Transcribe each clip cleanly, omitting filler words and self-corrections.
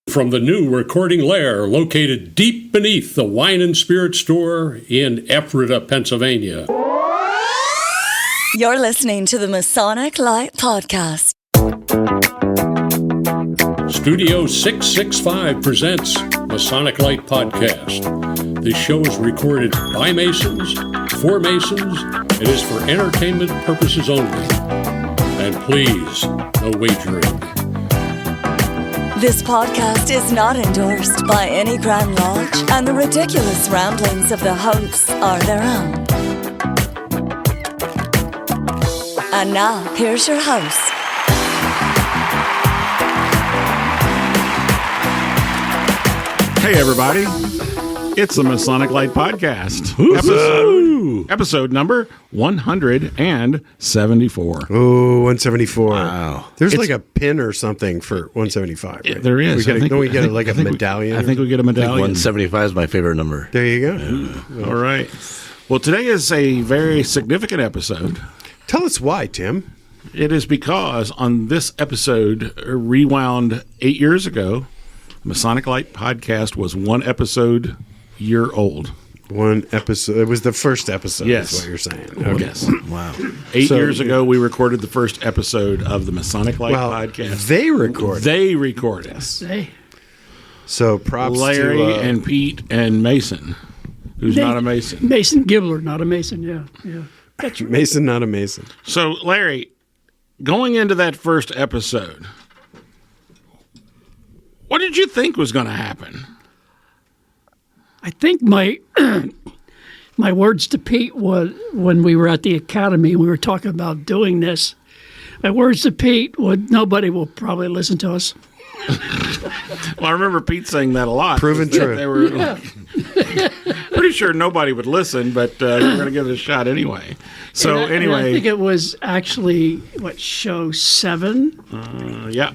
From the new recording lair located deep beneath the Wine and Spirit store in Ephrata, Pennsylvania. You're listening to the Masonic Light Podcast. Studio 665 presents Masonic Light Podcast. This show is recorded by Masons, for Masons, and is for entertainment purposes only. And please, no wagering. This podcast is not endorsed by any Grand Lodge, and the ridiculous ramblings of the hosts are their own. And now, here's your host. Hey, everybody. It's the Masonic Light Podcast. Episode number 174. Oh, 174. Wow. There's like a pin or something for 175, right? There is. Don't we get a medallion? I think we get a medallion. 175 is my favorite number. There you go. All right. Well, today is a very significant episode. Tell us why, Tim. It is because on this episode, rewound 8 years ago, Masonic Light Podcast was one episode year old. One episode. It was the first episode, yes. Is what you're saying. Okay. Yes. Wow. 8 years ago, we recorded the first episode of the Masonic Light Podcast. They recorded. Yes. So props Larry to... and Pete and Mason, who's not a Mason. Mason Gibbler, not a Mason, yeah. That's Mason, not a Mason. So, Larry, going into that first episode, what did you think was going to happen? I think my my words to Pete was when we were at the academy, we were talking about doing this. My words to Pete were, nobody will probably listen to us. Well, I remember Pete saying that a lot. Proven true. They were pretty sure nobody would listen, but you were going to give it a shot anyway. So anyway, I think it was actually show 7. Yeah.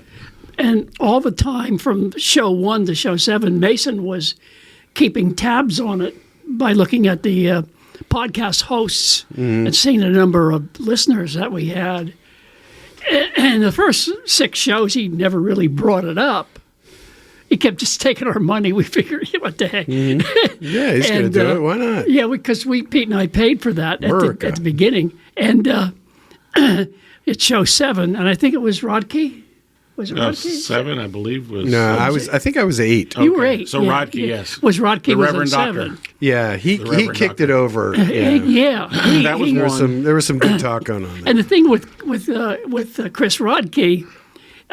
And all the time from show 1 to show 7, Mason was keeping tabs on it by looking at the podcast hosts and seeing the number of listeners that we had. And the first 6 shows, he never really brought it up. He kept just taking our money. We figured, what the heck? Mm-hmm. Yeah, he's going to do it. Why not? Yeah, because Pete and I paid for that at the beginning. And it's show 7, and I think it was Rodkey. Was it Rodkey? 7, I believe, was... No, I think I was 8. You were 8. So yeah, Rodkey, yes. Was Rodkey the was Reverend Doctor. 7. Yeah, he kicked it over. Yeah. That was there was some good talk going on there. And the thing with Chris Rodkey,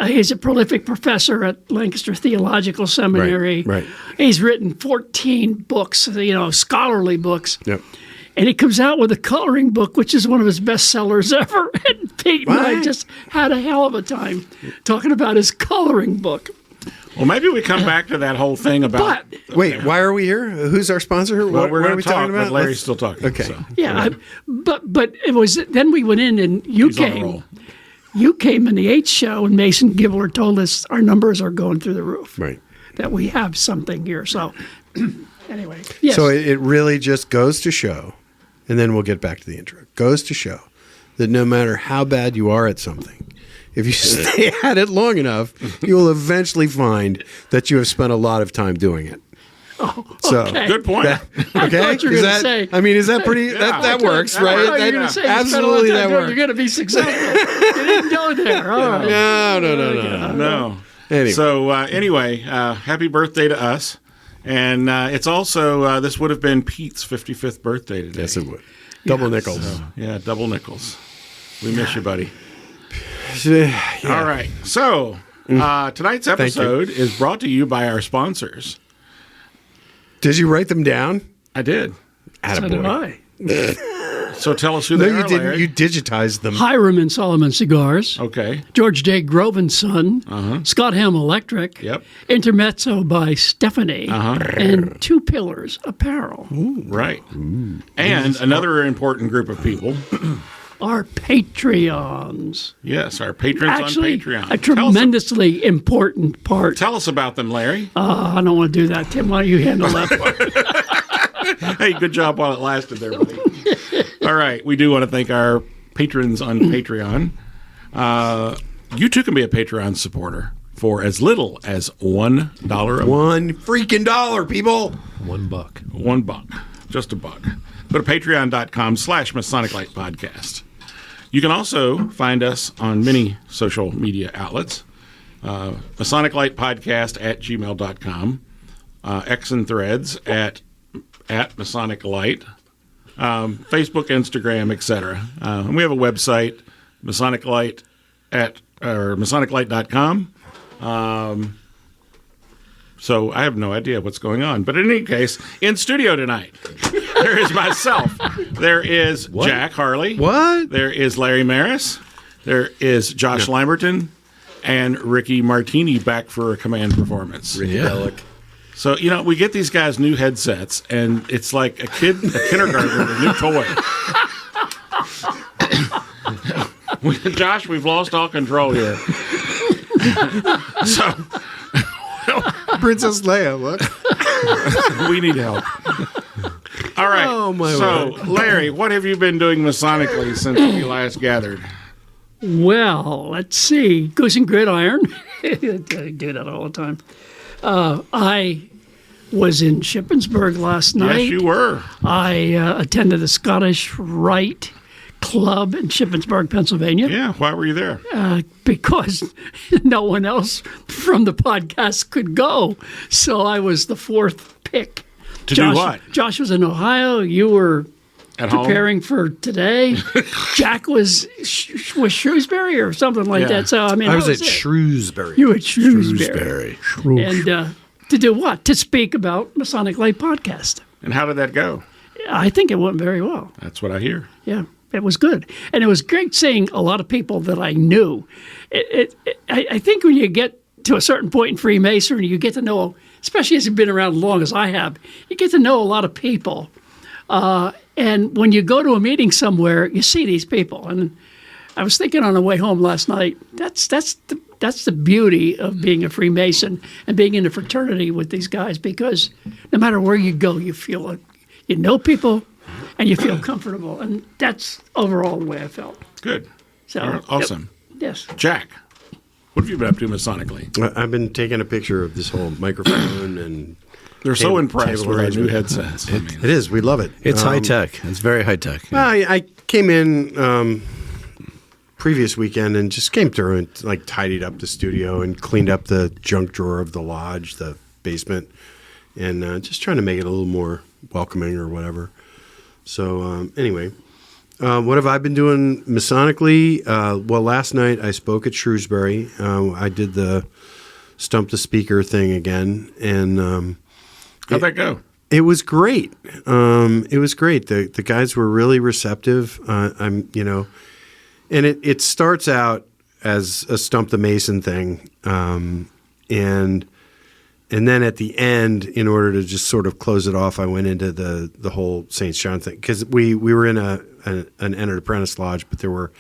he's a prolific professor at Lancaster Theological Seminary. Right. He's written 14 books, scholarly books. Yep. And he comes out with a coloring book, which is one of his best sellers ever. And Pete and I just had a hell of a time talking about his coloring book. Well, maybe we come back to that whole thing about... Wait, why are we here? Who's our sponsor? Well, what we're are going we to talk, talking about? but Larry's still talking. Okay. So. Yeah, but it was... Then we went in and you He's on a came. roll. You came in the 8th show, and Mason Gibbler told us our numbers are going through the roof. Right. That we have something here. So, anyway. Yes. So it really just goes to show, and then we'll get back to the intro. Goes to show that no matter how bad you are at something, if you stay at it long enough, you will eventually find that you have spent a lot of time doing it. Oh, So, okay. Good point. okay? I thought you were going to say... I mean, is that pretty... That works, right? I thought you were going to say absolutely, that works. You're going to be successful. You didn't go there. All right. No. Anyway. So happy birthday to us. And it's also, this would have been Pete's 55th birthday today. Yes, it would. Double nickels. So, double nickels. We miss you, buddy. Yeah. All right. So tonight's episode is brought to you by our sponsors. Did you write them down? I did. So did I. So tell us who they are, you didn't. Larry. You digitized them. Hiram and Solomon Cigars. Okay. George J. Grove and Son. Scott Helm Electric. Yep. Intermezzo by Stephanie. And Two Pillars Apparel. Right. And another important group of people. Our Patreons. Yes, our patrons Actually, on Patreon. a tremendously important part. Tell us about them, Larry. I don't want to do that. Tim, why don't you handle that part? Hey, good job while it lasted there, buddy. All right. We do want to thank our patrons on Patreon. You too can be a Patreon supporter. for as little as $1 a month. $1 freaking dollar, people. $1. $1. Just $1. Go to patreon.com/Masonic Light Podcast. You can also find us on many social media outlets. Masonic Light Podcast at gmail.com. X and Threads at Masonic Light. Facebook, Instagram, etc. And we have a website, Masonic Light MasonicLight.com. So I have no idea what's going on. But in any case, in studio tonight, there is myself. There is Jack Harley. What? There is Larry Merris. There is Josh Lamberton. And Ricky Martini back for a command performance. Relic. So, we get these guys new headsets, and it's like a kindergartner with a new toy. Josh, we've lost all control here. So, Princess Leia, look. we need help. All right. Oh, my word. Larry, what have you been doing Masonically since we last gathered? Well, let's see. Goose and Gridiron. I do that all the time. I was in Shippensburg last night. Yes, you were. I attended the Scottish Rite Club in Shippensburg, Pennsylvania. Yeah, why were you there? Because no one else from the podcast could go. So I was the fourth pick. To do what? Josh was in Ohio. You were At preparing for today. Jack was Shrewsbury or something like that. So I mean, I was at Shrewsbury. You were at Shrewsbury. And to do what? To speak about Masonic Light Podcast. And how did that go? I think it went very well. That's what I hear. Yeah, it was good. And it was great seeing a lot of people that I knew. I think when you get to a certain point in Freemasonry, you get to know, especially as you've been around as long as I have, you get to know a lot of people. And when you go to a meeting somewhere, you see these people. And I was thinking on the way home last night, that's the beauty of being a Freemason and being in a fraternity with these guys, because no matter where you go, you feel like you know people and you feel comfortable. And that's overall the way I felt. Good. So All right, awesome. Yes. Jack, what have you been up to Masonically? I've been taking a picture of this whole microphone and They're so impressed table with our new arrangement. headsets. It is. We love it. It's high tech. It's very high tech. I came in previous weekend and just came through and tidied up the studio and cleaned up the junk drawer of the lodge, the basement, and just trying to make it a little more welcoming or whatever. So anyway, what have I been doing Masonically? Well, last night I spoke at Shrewsbury. I did the Stump the Speaker thing again, and How'd that go? it was great. It was great. The guys were really receptive. And it starts out as a Stump the Mason thing, and then at the end, in order to just sort of close it off, I went into the whole St. John thing, because we were in an entered apprentice lodge, but there were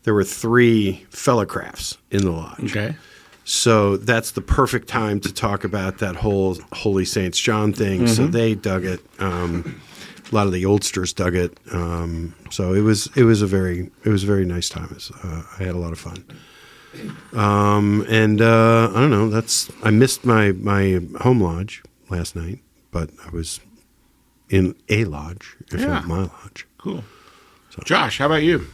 3 fellowcrafts in the lodge. Okay. So that's the perfect time to talk about that whole Holy St. John thing. Mm-hmm. So they dug it. A lot of the oldsters dug it. So it was a very nice time. I had a lot of fun. And I don't know. I missed my home lodge last night, but I was in a lodge, if not my lodge. Cool. So. Josh, how about you?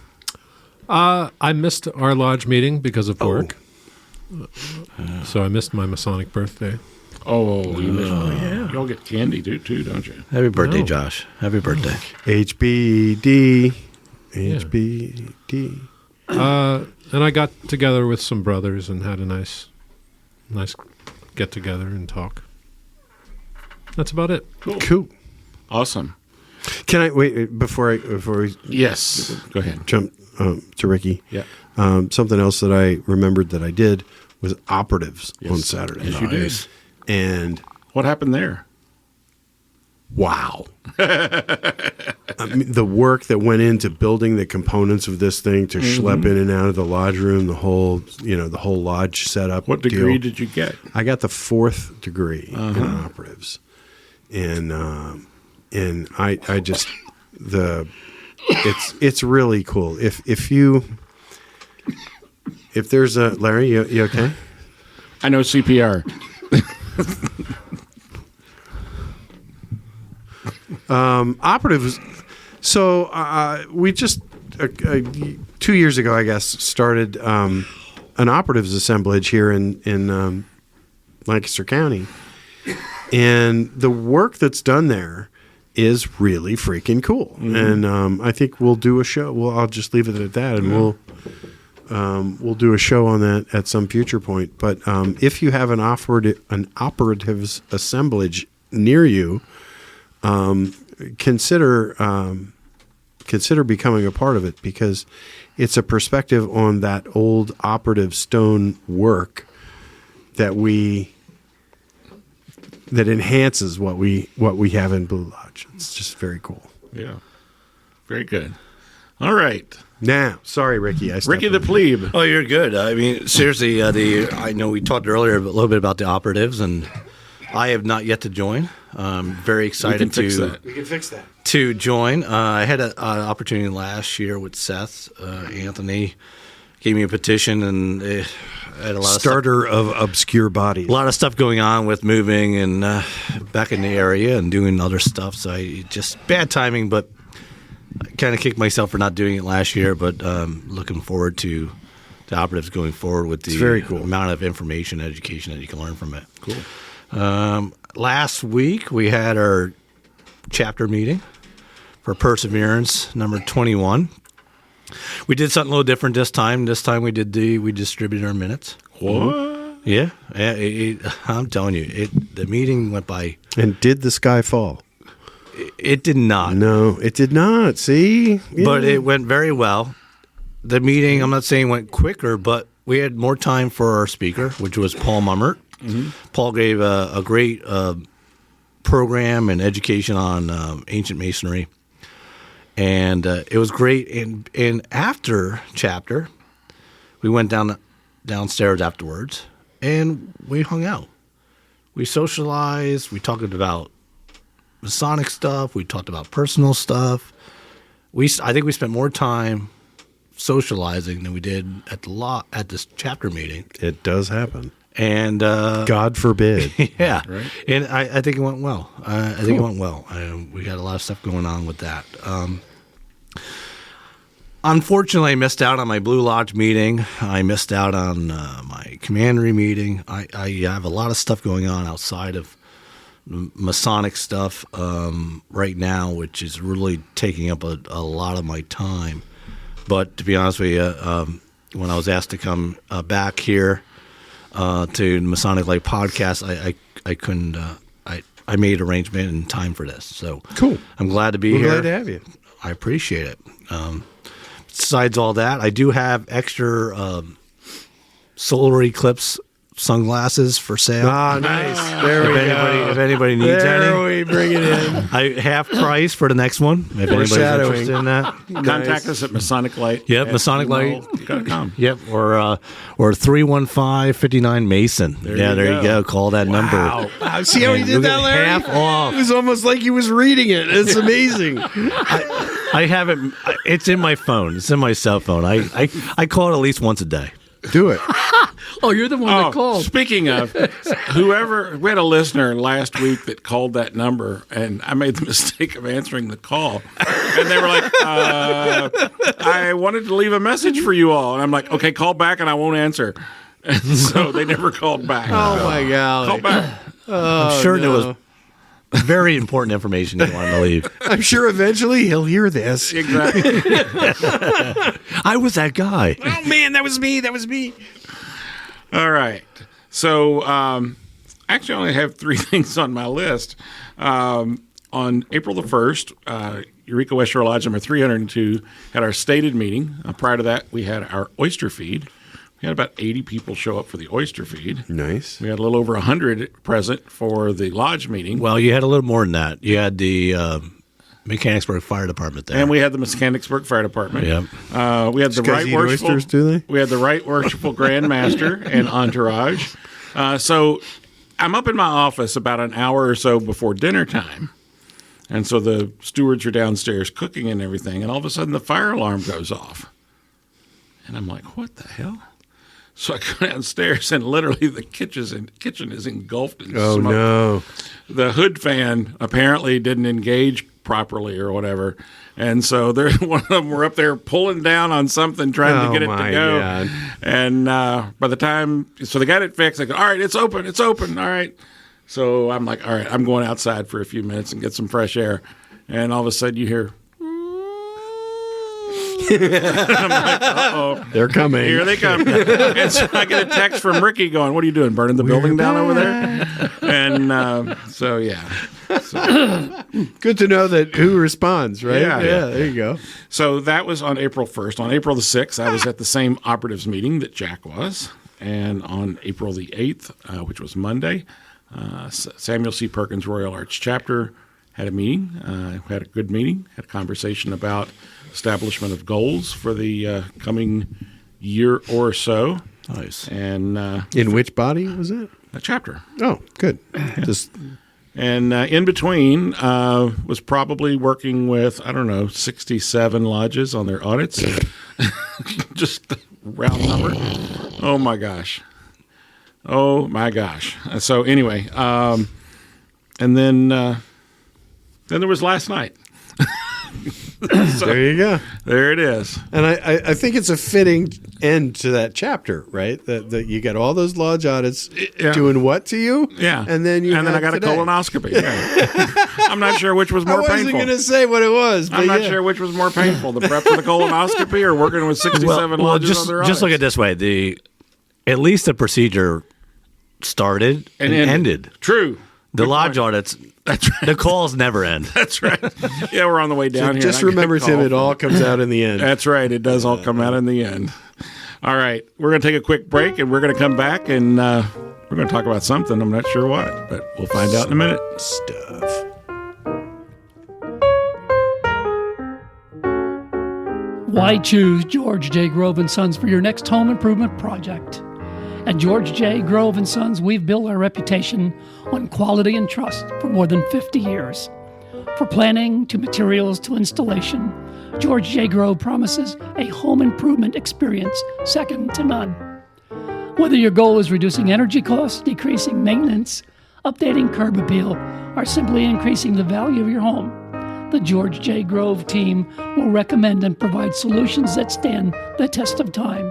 I missed our lodge meeting because of work. So I missed my Masonic birthday. Oh, you missed yeah. You'll get candy too, don't you? Happy birthday, Josh. Happy birthday. HBD. HBD. And I got together with some brothers and had a nice get together and talk. That's about it. Cool. Awesome. Can I wait before we Yes. Go ahead. Jump to Ricky? Yeah. Something else that I remembered that I did was operatives on Saturday. Yes, you did. And what happened there? Wow. I mean, the work that went into building the components of this thing to schlep in and out of the lodge room, the whole lodge setup. What degree did you get? I got the 4th degree in operatives. And I just it's really cool. If there's a Larry, you okay? I know CPR. Operatives. So we just 2 years ago, I guess, started an operatives assemblage here in Lancaster County, and the work that's done there is really freaking cool. And I think we'll do a show. Well, I'll just leave it at that, and we'll do a show on that at some future point. But if you have an operatives assemblage near you, consider becoming a part of it, because it's a perspective on that old operative stone work that enhances what we have in Blue Lodge. It's just very cool. Yeah. Very good. All right. Now, sorry, Ricky. Ricky the plebe. Oh, you're good. I mean, seriously, I know we talked earlier a little bit about the operatives, and I have not yet to join. I'm very excited We can fix that. to join. I had an opportunity last year with Seth. Anthony gave me a petition, and I had a lot of Starter of obscure bodies. a lot of stuff going on with moving and back in the area and doing other stuff. So just bad timing, but I kind of kicked myself for not doing it last year. But looking forward to the operatives going forward with the very cool. amount of information, education that you can learn from it. Cool. Last week we had our chapter meeting for Perseverance number 21. We did something a little different this time. This time we distributed our minutes. What? Yeah, I'm telling you, the meeting went by. And did the sky fall? It did not. No, it did not. See? Yeah. But it went very well. The meeting, I'm not saying went quicker, but we had more time for our speaker, which was Paul Mummert. Mm-hmm. Paul gave a great program and education on ancient masonry. And it was great. And after chapter, we went downstairs afterwards, and we hung out. We socialized. We talked about Masonic stuff. We talked about personal stuff. I think we spent more time socializing than we did at this chapter meeting. It does happen. And God forbid. Yeah. Right. And I think it went well. I think it went well. We got a lot of stuff going on with that. Unfortunately, I missed out on my Blue Lodge meeting. I missed out on my commandery meeting. I have a lot of stuff going on outside of Masonic stuff right now, which is really taking up a lot of my time. But to be honest with you, when I was asked to come back here to the Masonic Light podcast, I couldn't. I made arrangement and time for this. So Cool. I'm glad to be We're here. glad to have you. I appreciate it. Besides all that, I do have extra solar eclipse sunglasses for sale. Ah, nice. There we go. If anybody needs There any, we bring it in. I half price for the next one. If anybody's Foreshadowing. interested in that. Contact us at Masonic Light. Yep, MasonicLight.com. Yep, or 315-59 Mason. There you go. Call that number. Wow. See how he did You'll that, get Larry? half off. It was almost like he was reading it. It's amazing. I have it. It's in my phone. It's in my cell phone. I call it at least once a day. Do it. Oh, you're the one that called. Speaking of, we had a listener last week that called that number, and I made the mistake of answering the call. And they were like, I wanted to leave a message for you all. And I'm like, okay, call back and I won't answer. And so they never called back. Oh, my God. Call back. I'm sure there was very important information you wanted to leave. I'm sure eventually he'll hear this. Exactly. I was that guy. Oh, man, that was me. That was me. All right. So actually, I only have 3 things on my list. On April the 1st, Eureka West Shore Lodge number 302 had our stated meeting. Prior to that, we had our oyster feed. We had about 80 people show up for the oyster feed. Nice. We had a little over 100 present for the lodge meeting. Well, you had a little more than that. You had the Mechanicsburg Fire Department there. And we had the Mechanicsburg Fire Department. Yep. We had the guys Right eat Worshipful. oysters, do they? We had the Right Worshipful Grand Master and entourage. So I'm up in my office about an hour or so before dinner time, and so the stewards are downstairs cooking and everything, and all of a sudden the fire alarm goes off, and I'm like, "What the hell?" So I go downstairs, and literally the kitchen is engulfed in Oh, smoke. no. The hood fan apparently didn't engage properly or whatever. And so one of them were up there pulling down on something, trying to get it to my go. God. And by the time, so they got it fixed. They go, all right, it's open. All right. So I'm like, all right, I'm going outside for a few minutes and get some fresh air. And all of a sudden you hear, I'm like, uh-oh. They're coming. Here they come. And so I get a text from Ricky going, what are you doing, burning the building down over there? And so, yeah. Good to know that who responds, right? Yeah. There you go. So that was on April 1st. On April the 6th, I was at the same operatives meeting that Jack was. And on April the 8th, which was Monday, Samuel C. Perkins Royal Arts Chapter had a meeting. Had a good meeting, had a conversation about establishment of goals for the coming year or so. Nice. And In which body was that? a chapter. Oh, good. Just And in between was probably working with, 67 lodges on their audits. Just a round number. Oh, my gosh. So anyway, and then there was last night. So, there you go. there it is. And I think it's a fitting end to that chapter, right? That you got all those lodge audits Yeah. doing what to you? Yeah. And then I got today. a colonoscopy. Yeah. I'm not sure which was I more wasn't painful. going to say what it was, but I'm not yeah. sure which was more painful, the prep for the colonoscopy or working with 67 lodges on their just look audits. at it this way: at least the procedure started and ended. True. The Good lodge point. audits, That's right. the calls never end. That's right. Yeah, we're on the way down here. Just and I get a remember, Tim, call. it all comes out in the end. That's right. It does all come out in the end. All right. We're going to take a quick break, and we're going to come back, and we're going to talk about something. I'm not sure what, but we'll find out in a minute. Stuff. Why choose George J. Grove & Sons for your next home improvement project? At George J. Grove & Sons, we've built our reputation on quality and trust for more than 50 years. For planning to materials to installation, George J. Grove promises a home improvement experience second to none. Whether your goal is reducing energy costs, decreasing maintenance, updating curb appeal, or simply increasing the value of your home, the George J. Grove team will recommend and provide solutions that stand the test of time.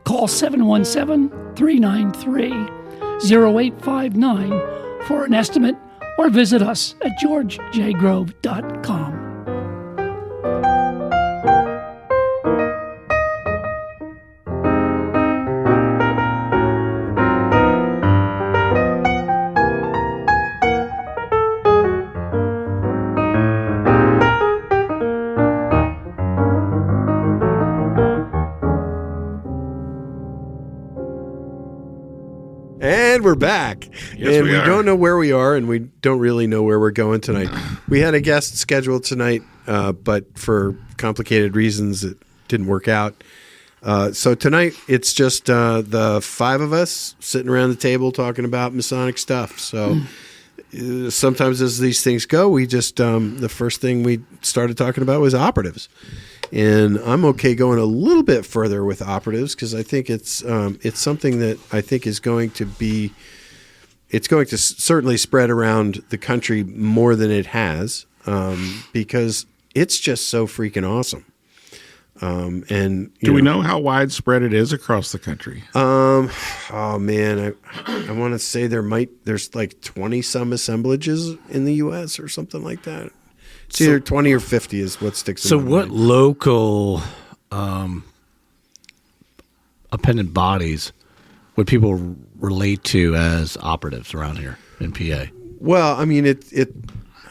Call 717-393-0859 for an estimate or visit us at georgejgrove.com. And we're back. Yes, and we are. don't know where we are, and we don't really know where we're going tonight. We had a guest scheduled tonight, but for complicated reasons, it didn't work out. So tonight, it's just the five of us sitting around the table talking about Masonic stuff. So sometimes as these things go, we just the first thing we started talking about was operatives. And I'm okay going a little bit further with operatives because I think it's something that I think is going to be certainly spread around the country more than it has because it's just so freaking awesome. And Do we know how widespread it is across the country? Oh man, I want to say there's like 20 some assemblages in the U.S. or something like that. It's either 20 or 50 is what sticks. So, in my what mind. local appendant bodies would people relate to as operatives around here in PA? Well, I mean,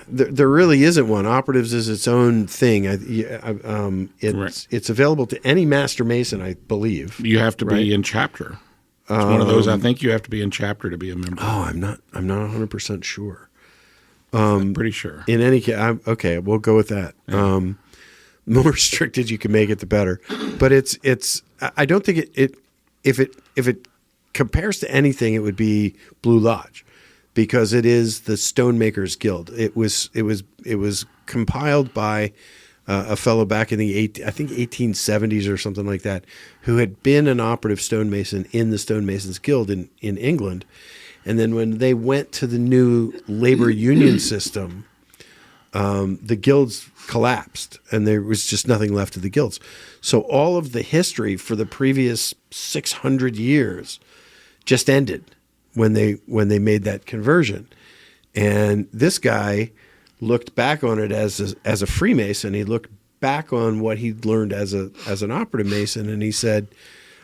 there really isn't one. Operatives is its own thing. Right. It's available to any master mason, I believe. You have to Right. be in chapter. It's one of those. I think you have to be in chapter to be a member. Oh, I'm not 100% sure. I'm pretty sure. In any case, okay, we'll go with that. Yeah. More restricted you can make it, the better. But it's. I don't think if it compares to anything, it would be Blue Lodge, because it is the Stonemakers Guild. It was compiled by a fellow back in the 1870s or something like that, who had been an operative stonemason in the Stonemasons Guild in England. And then when they went to the new labor union system, the guilds collapsed and there was just nothing left of the guilds. So all of the history for the previous 600 years just ended when they made that conversion. And this guy looked back on it as a Freemason. He looked back on what he'd learned as an operative Mason, and he said,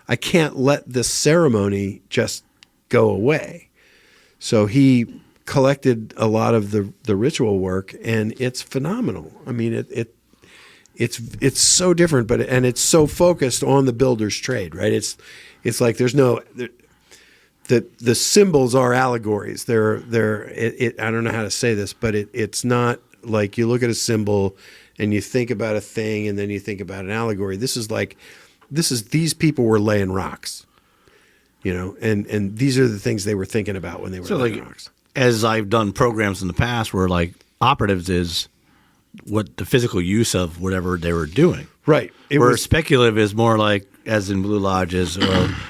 I can't let this ceremony just go away. So he collected a lot of the ritual work, and it's phenomenal. I mean, it's so different, and it's so focused on the builder's trade, right? It's like there's no the symbols are allegories. I don't know how to say this, but it's not like you look at a symbol and you think about a thing and then you think about an allegory. This is these people were laying rocks, and these are the things they were thinking about when they were laying rocks. As I've done programs in the past where like operatives is what the physical use of whatever they were doing. Right. Where speculative is more like, as in Blue Lodges,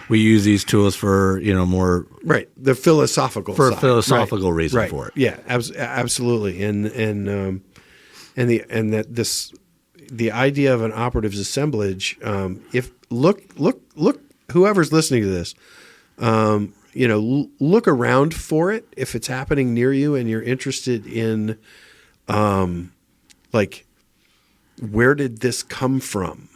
we use these tools for, more. Right. The philosophical for side. A philosophical reason right. for it. Yeah, absolutely. And the idea of an operatives assemblage, if look, whoever's listening to this, look around for it if it's happening near you and you're interested in, where did this come from?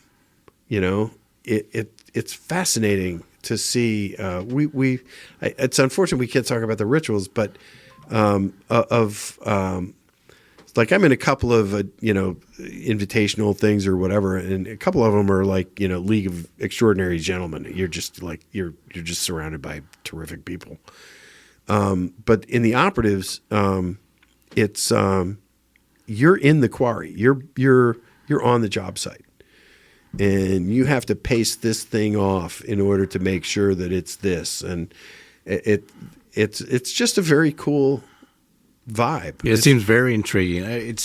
It's fascinating to see. It's unfortunate we can't talk about the rituals, but I'm in a couple of invitational things or whatever, and a couple of them are like League of Extraordinary Gentlemen. You're just you're just surrounded by terrific people. But in the operatives, it's you're in the quarry. You're on the job site, and you have to pace this thing off in order to make sure that it's this, and it's just a very cool vibe. Yeah, it seems very intriguing. It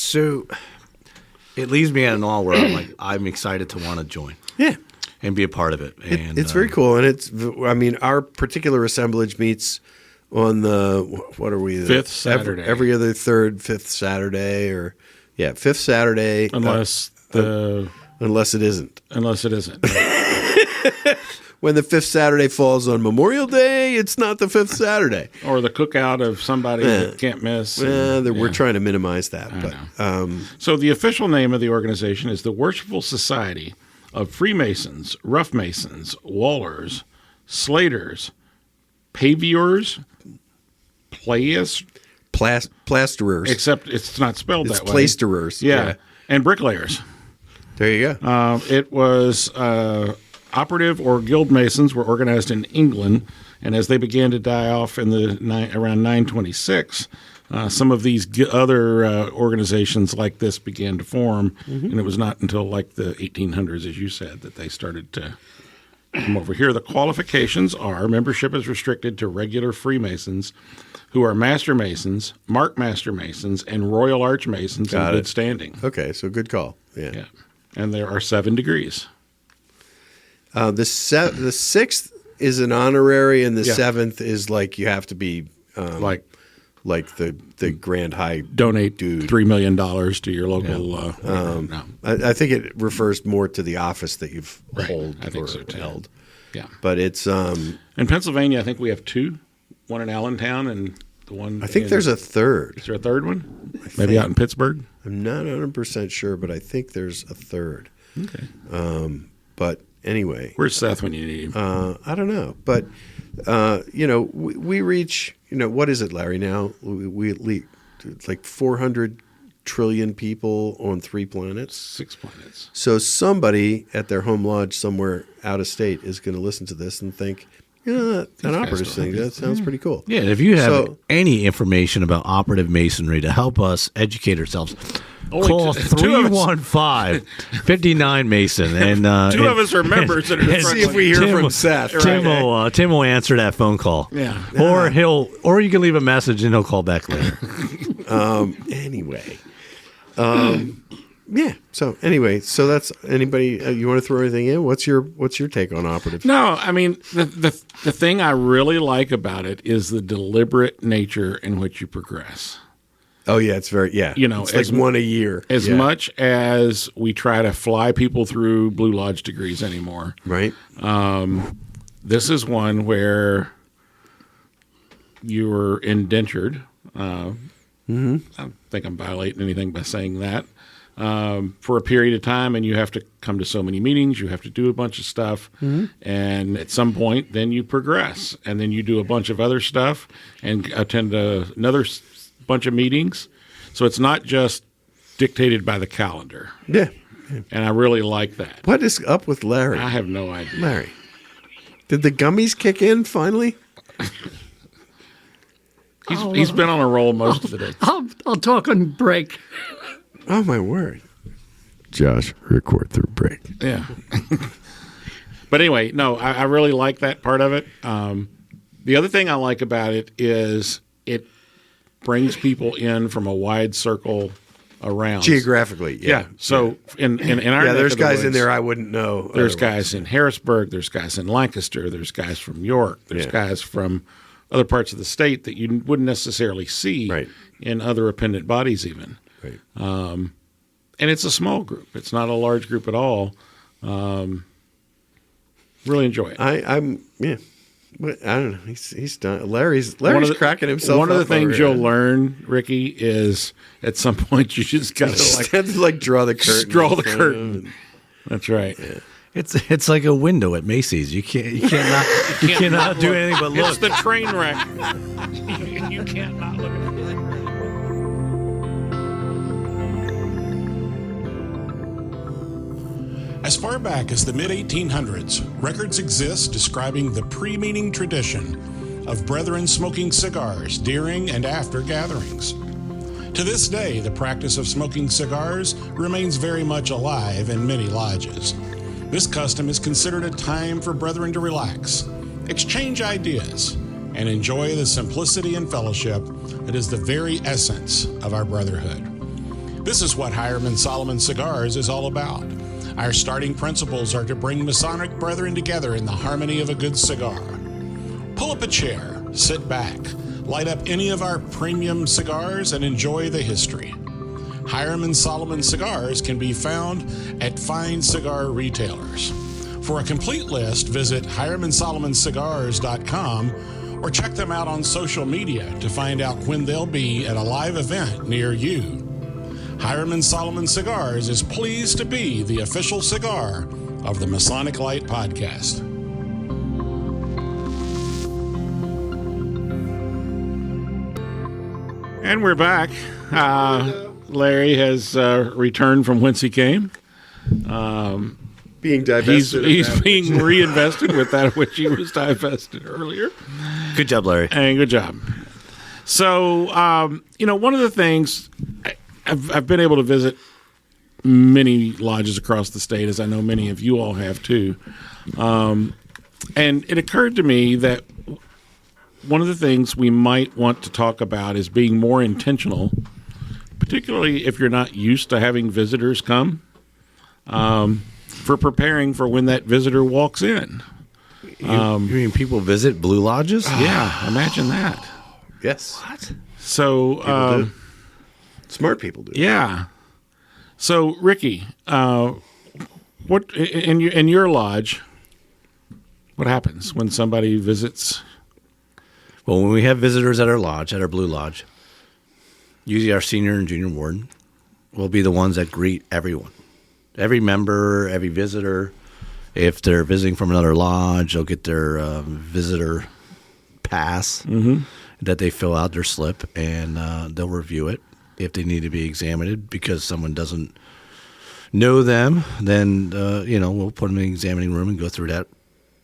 leaves me at an awe where I'm excited to want to join. Yeah. And be a part of it. And it's very cool. And our particular assemblage meets on what are we? Fifth Saturday. Every other fifth Saturday fifth Saturday. Unless it isn't. Unless it isn't. When the fifth Saturday falls on Memorial Day, it's not the fifth Saturday. Or the cookout of somebody that can't miss. We're trying to minimize that. So the official name of the organization is the Worshipful Society of Freemasons, Rough Masons, Wallers, Slaters, Paviors, Plasterers. Except it's not spelled that way. Plasterers. Yeah. And bricklayers. There you go. It was operative or guild masons were organized in England, and as they began to die off in around 926, some of these other organizations like this began to form, and it was not until like the 1800s, as you said, that they started to come over here. The qualifications are membership is restricted to regular Freemasons who are Master Masons, Mark Master Masons, and Royal Arch Masons in good standing. Okay, so good call. Yeah. And there are 7 degrees. The sixth is an honorary, and the seventh is like you have to be like the Grand High. Donate dude. $3 million to your local. I think it refers more to the office that you've held. Yeah, but it's in Pennsylvania. I think we have 2, one in Allentown and the one. I think there's a third. Is there a third one? Maybe out in Pittsburgh. I'm not 100% sure, but I think there's a third. Okay. But anyway, where's Seth when you need him? I don't know, but we reach. What is it, Larry? Now we it's like 400 trillion people on 3 planets. 6 planets. So somebody at their home lodge somewhere out of state is going to listen to this and think, an operative thing. That sounds pretty cool. Yeah, and if you have any information about operative masonry to help us educate ourselves, call 315-59-MASON. And 2 of us are members. And see if we hear from Seth. Tim will answer that phone call. Yeah. Or you can leave a message and he'll call back later. Anyway. Yeah. So anyway, so that's anybody. You want to throw anything in? What's your take on Operative? No, I mean the thing I really like about it is the deliberate nature in which you progress. Oh yeah, it's very it's like one a year. As much as we try to fly people through Blue Lodge degrees anymore, right? This is one where you were indentured. I don't think I'm violating anything by saying that. For a period of time, and you have to come to so many meetings, you have to do a bunch of stuff, and at some point, then you progress, and then you do a bunch of other stuff and attend another bunch of meetings. So it's not just dictated by the calendar. Yeah. And I really like that. What is up with Larry? I have no idea. Larry, did the gummies kick in finally? He's been on a roll most of the day. I'll talk on break. Oh, my word. Josh, record through break. Yeah. But anyway, no, I really like that part of it. The other thing I like about it is it brings people in from a wide circle around. Geographically, yeah. So in our neck there's of the guys woods, in there I wouldn't know. There's guys in Harrisburg. There's guys in Lancaster. There's guys from York. There's guys from other parts of the state that you wouldn't necessarily see in other appendant bodies even. Right. And it's a small group. It's not a large group at all. Really enjoy it. But I don't know. He's done. Larry's cracking himself up. One of the things over you'll here. learn, Ricky, is at some point you just got to draw the curtain. Draw the curtain. That's right. Yeah. It's like a window at Macy's. You cannot do anything but look. It's the train wreck. You can't not look at it. As far back as the mid-1800s, records exist describing the pre-meeting tradition of brethren smoking cigars during and after gatherings. To this day, the practice of smoking cigars remains very much alive in many lodges. This custom is considered a time for brethren to relax, exchange ideas, and enjoy the simplicity and fellowship that is the very essence of our brotherhood. This is what Hiram Solomon Cigars is all about. Our starting principles are to bring Masonic brethren together in the harmony of a good cigar. Pull up a chair, sit back, light up any of our premium cigars, and enjoy the history. Hiram Solomon Cigars can be found at fine cigar retailers. For a complete list, visit hiramandsolomonscigars.com or check them out on social media to find out when they'll be at a live event near you. Hiram Solomon Cigars is pleased to be the official cigar of the Masonic Light Podcast. And we're back. Larry has returned from whence he came. Being divested. He's being reinvested with that which he was divested earlier. Good job, Larry. And good job. So, one of the things... I've been able to visit many lodges across the state, as I know many of you all have too. And it occurred to me that one of the things we might want to talk about is being more intentional, particularly if you're not used to having visitors come, for preparing for when that visitor walks in. You mean people visit Blue Lodges? Yeah, imagine that. Yes. What? So... Smart people do. Yeah. So, Ricky, what in your lodge? What happens when somebody visits? Well, when we have visitors at our lodge, at our Blue Lodge, usually our senior and junior warden will be the ones that greet everyone, every member, every visitor. If they're visiting from another lodge, they'll get their visitor pass that they fill out their slip, and they'll review it. If they need to be examined because someone doesn't know them, then, we'll put them in the examining room and go through that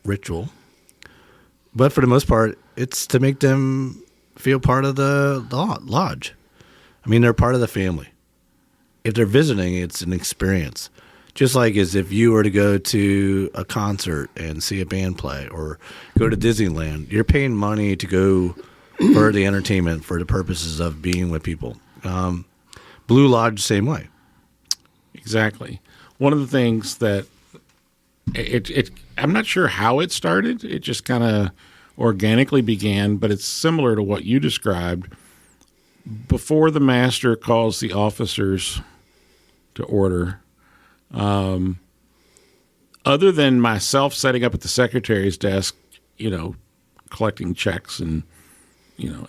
ritual. But for the most part, it's to make them feel part of the lodge. I mean, they're part of the family. If they're visiting, it's an experience. Just like as if you were to go to a concert and see a band play or go to Disneyland, you're paying money to go for the entertainment for the purposes of being with people. Blue Lodge, same way. Exactly. One of the things that I'm not sure how it started. It just kind of organically began, but it's similar to what you described. Before the master calls the officers to order, other than myself setting up at the secretary's desk, collecting checks and,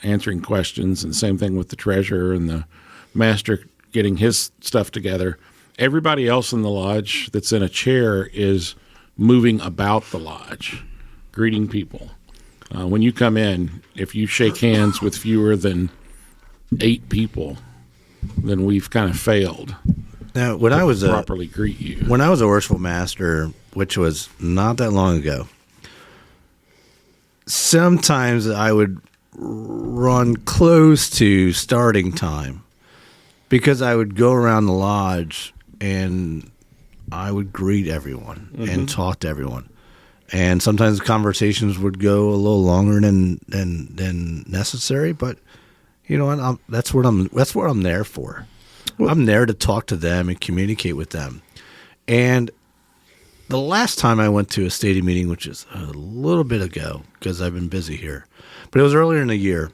answering questions, and same thing with the treasurer and the master getting his stuff together, everybody else in the lodge that's in a chair is moving about the lodge, greeting people. When you come in, if you shake hands with fewer than 8 people, then we've kind of failed. Now, when I was properly greet you. When I was a worshipful master, which was not that long ago, sometimes I would run close to starting time because I would go around the lodge and I would greet everyone and talk to everyone. And sometimes conversations would go a little longer than necessary, but you know what? That's what I'm there for. Well, I'm there to talk to them and communicate with them. And the last time I went to a stadium meeting, which is a little bit ago because I've been busy here, but it was earlier in the year.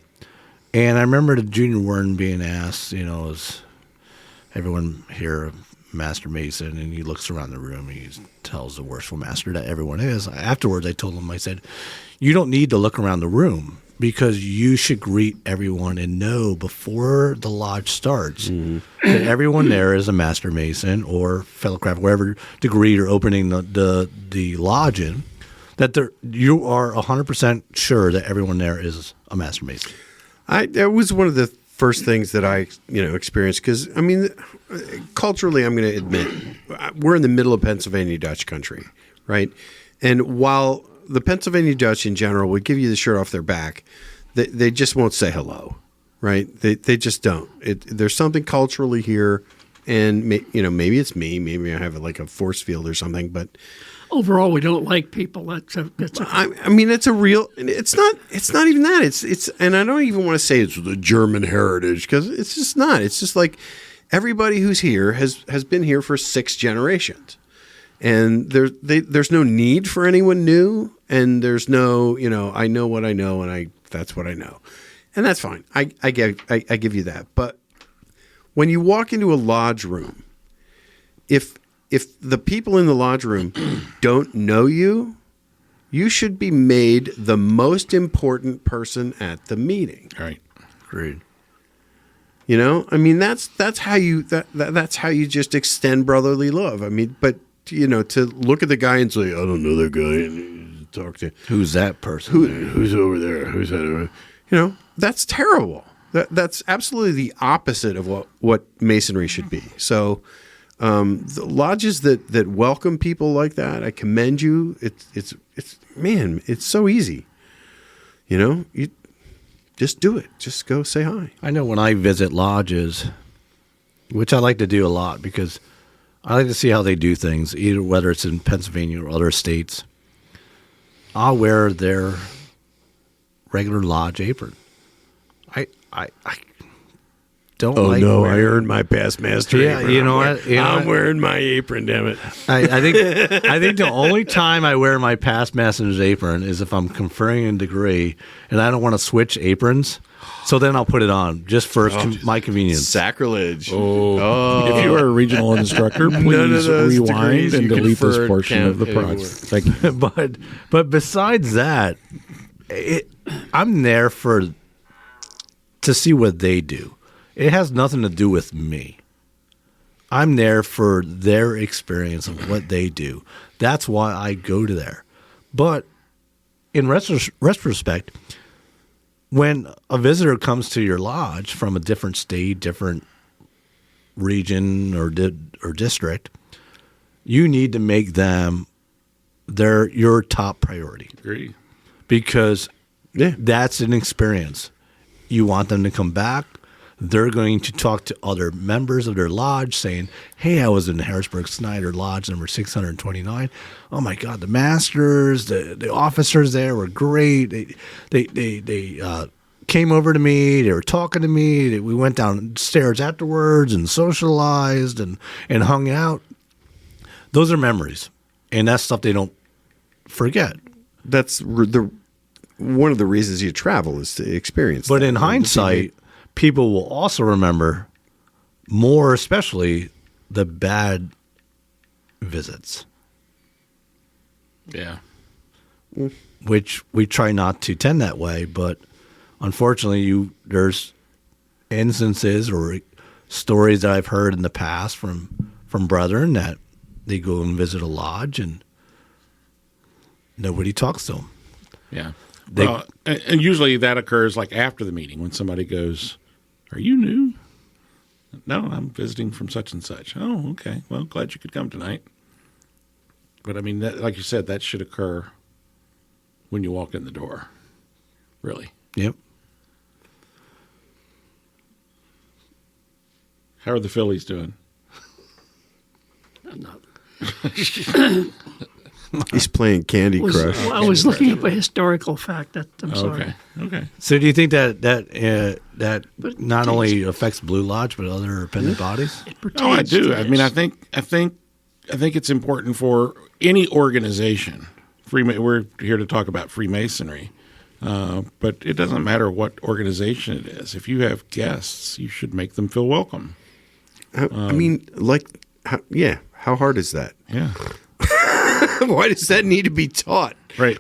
And I remember the junior warden being asked, is everyone here a Master Mason? And he looks around the room and he tells the worshipful master that everyone is. Afterwards, I told him, I said, you don't need to look around the room because you should greet everyone and know before the lodge starts that everyone there is a Master Mason or fellow craft, wherever degree you're opening the lodge in, that you are 100% sure that everyone there is a Master Mason. That was one of the first things that I experienced because, culturally, I'm going to admit, we're in the middle of Pennsylvania Dutch country, right? And while the Pennsylvania Dutch in general would give you the shirt off their back, they just won't say hello, right? They just don't. There's something culturally here, and maybe it's me, maybe I have like a force field or something, but overall, we don't like people. It's a real. It's not even that. It's and I don't even want to say it's the German heritage because it's just not. It's just like everybody who's here has been here for 6 generations. And there's no need for anyone new, and there's no, I know what I know, and that's what I know, and that's fine. I give you that. But when you walk into a lodge room, if the people in the lodge room don't know you, you should be made the most important person at the meeting. Right. Agreed. That's how you that's how you just extend brotherly love. But. To look at the guy and say, I don't know that guy, and talk to who's that person? Who's over there? Who's that? That's terrible. That's absolutely the opposite of what Masonry should be. So, the lodges that welcome people like that, I commend you. It's so easy. You just do it. Just go say hi. I know when I visit lodges, which I like to do a lot because I like to see how they do things, either whether it's in Pennsylvania or other states. I'll wear their regular lodge apron. I don't like. Oh no! I earned my past master. Yeah, apron. I'm wearing my apron. Damn it! I think the only time I wear my past master's apron is if I'm conferring a degree and I don't want to switch aprons. So then I'll put it on just for my convenience. Sacrilege. Oh. If you are a regional instructor, please rewind and delete this portion of the project. Thank you. But besides that, I'm there to see what they do. It has nothing to do with me. I'm there for their experience of what they do. That's why I go to there. But in retrospect, when a visitor comes to your lodge from a different state, different region, or district, you need to make them your top priority. Agree. Because that's an experience. You want them to come back. They're going to talk to other members of their lodge saying, hey, I was in the Harrisburg Snyder Lodge number 629. Oh, my God, the masters, the officers there were great. They came over to me. They were talking to me. We went downstairs afterwards and socialized and hung out. Those are memories, and that's stuff they don't forget. That's one of the reasons you travel is to experience. But that. in hindsight, people will also remember more, especially the bad visits. Yeah. Which we try not to tend that way, but unfortunately, there's instances or stories that I've heard in the past from brethren that they go and visit a lodge and nobody talks to them. Yeah. And usually that occurs like after the meeting when somebody goes, "Are you new?" "No, I'm visiting from such and such." "Oh, okay. Well, glad you could come tonight." But I mean, like you said, that should occur when you walk in the door. Really. Yep. How are the Phillies doing? I'm not. He's playing Candy Crush. I was looking up a historical fact. I'm sorry. Okay. So do you think that not only affects Blue Lodge but other appendant bodies? It pertains Oh, I do. to I mean, I this. think it's important for any organization. We're here to talk about Freemasonry, but it doesn't matter what organization it is. If you have guests, you should make them feel welcome. I mean, how hard is that? Yeah. Why does that need to be taught? Right.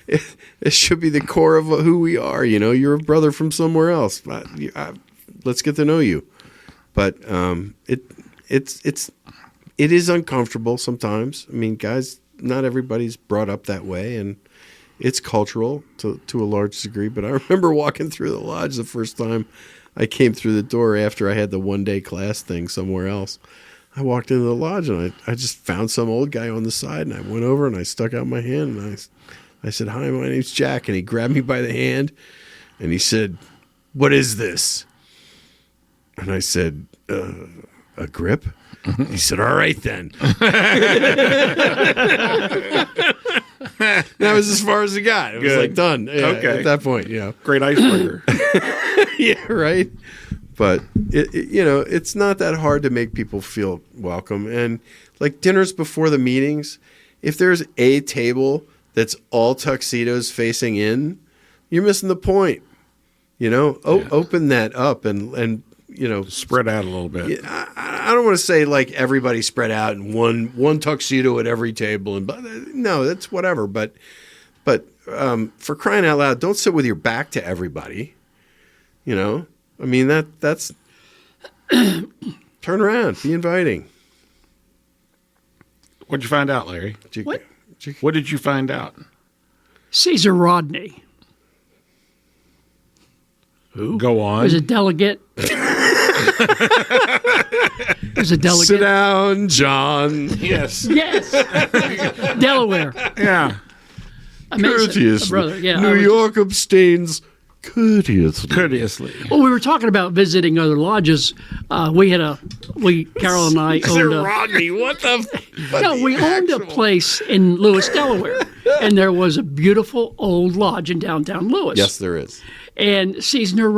It should be the core of who we are. You know, you're a brother from somewhere else. Let's get to know you. But it is uncomfortable sometimes. I mean, guys, not everybody's brought up that way, and it's cultural to a large degree. But I remember walking through the lodge the first time I came through the door after I had the one-day class thing somewhere else. I walked into the lodge and I just found some old guy on the side, and I went over and I stuck out my hand and I said, "Hi, my name's Jack." And he grabbed me by the hand and he said, "What is this?" And I said, "A grip?" He said, "All right then." That was as far as it got. It was Good. like done. Yeah, Okay. At that point, you know. Great icebreaker. Yeah, right. But it's not that hard to make people feel welcome. And like dinners before the meetings, if there's a table that's all tuxedos facing in, you're missing the point. You know, open that up and Spread out a little bit. I don't want to say like everybody spread out and one tuxedo at every table, and no, that's whatever. But for crying out loud, don't sit with your back to everybody. You know, I mean that's turn around, be inviting. What'd you find out, Larry? What did you find out? Caesar Rodney Who? Go on. was a delegate. Was a delegate. Sit down, John. Yes. Yes. Delaware. Yeah. Amazing. Courteously. Brother. Yeah. New York abstains courteously. Well, we were talking about visiting other lodges. Carol and I owned a. Rodney, what the? We owned a place in Lewis, Delaware, and there was a beautiful old lodge in downtown Lewis. Yes, there is. And Caesar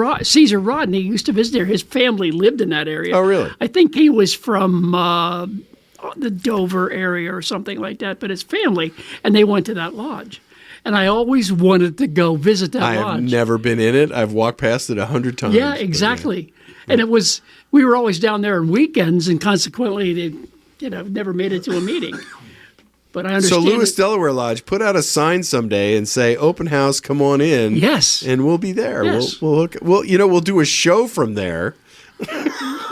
Rodney used to visit there. His family lived in that area. Oh, really? I think he was from the Dover area or something like that, but his family, and they went to that lodge. And I always wanted to go visit that I lodge. have never been in it. I've walked past it 100 times. Yeah, exactly. And we were always down there on weekends, and consequently, they, never made it to a meeting. But I understand. So Lewis Delaware Lodge, put out a sign someday and say, "Open house, come on in." Yes. And we'll be there. Yes. We'll do a show from there.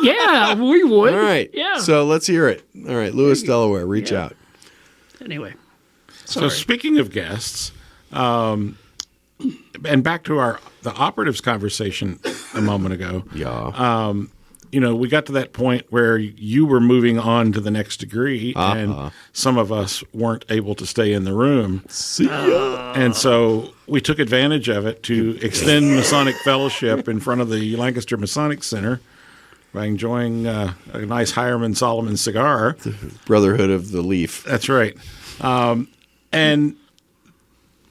Yeah, we would. All right. Yeah. So let's hear it. All right, Lewis Delaware, reach out. Anyway. So speaking of guests, and back to the operatives conversation a moment ago. Yeah. We got to that point where you were moving on to the next degree, and some of us weren't able to stay in the room. See ya. And so we took advantage of it to extend Masonic Fellowship in front of the Lancaster Masonic Center by enjoying a nice Hiram Solomon cigar. The Brotherhood of the Leaf. That's right. And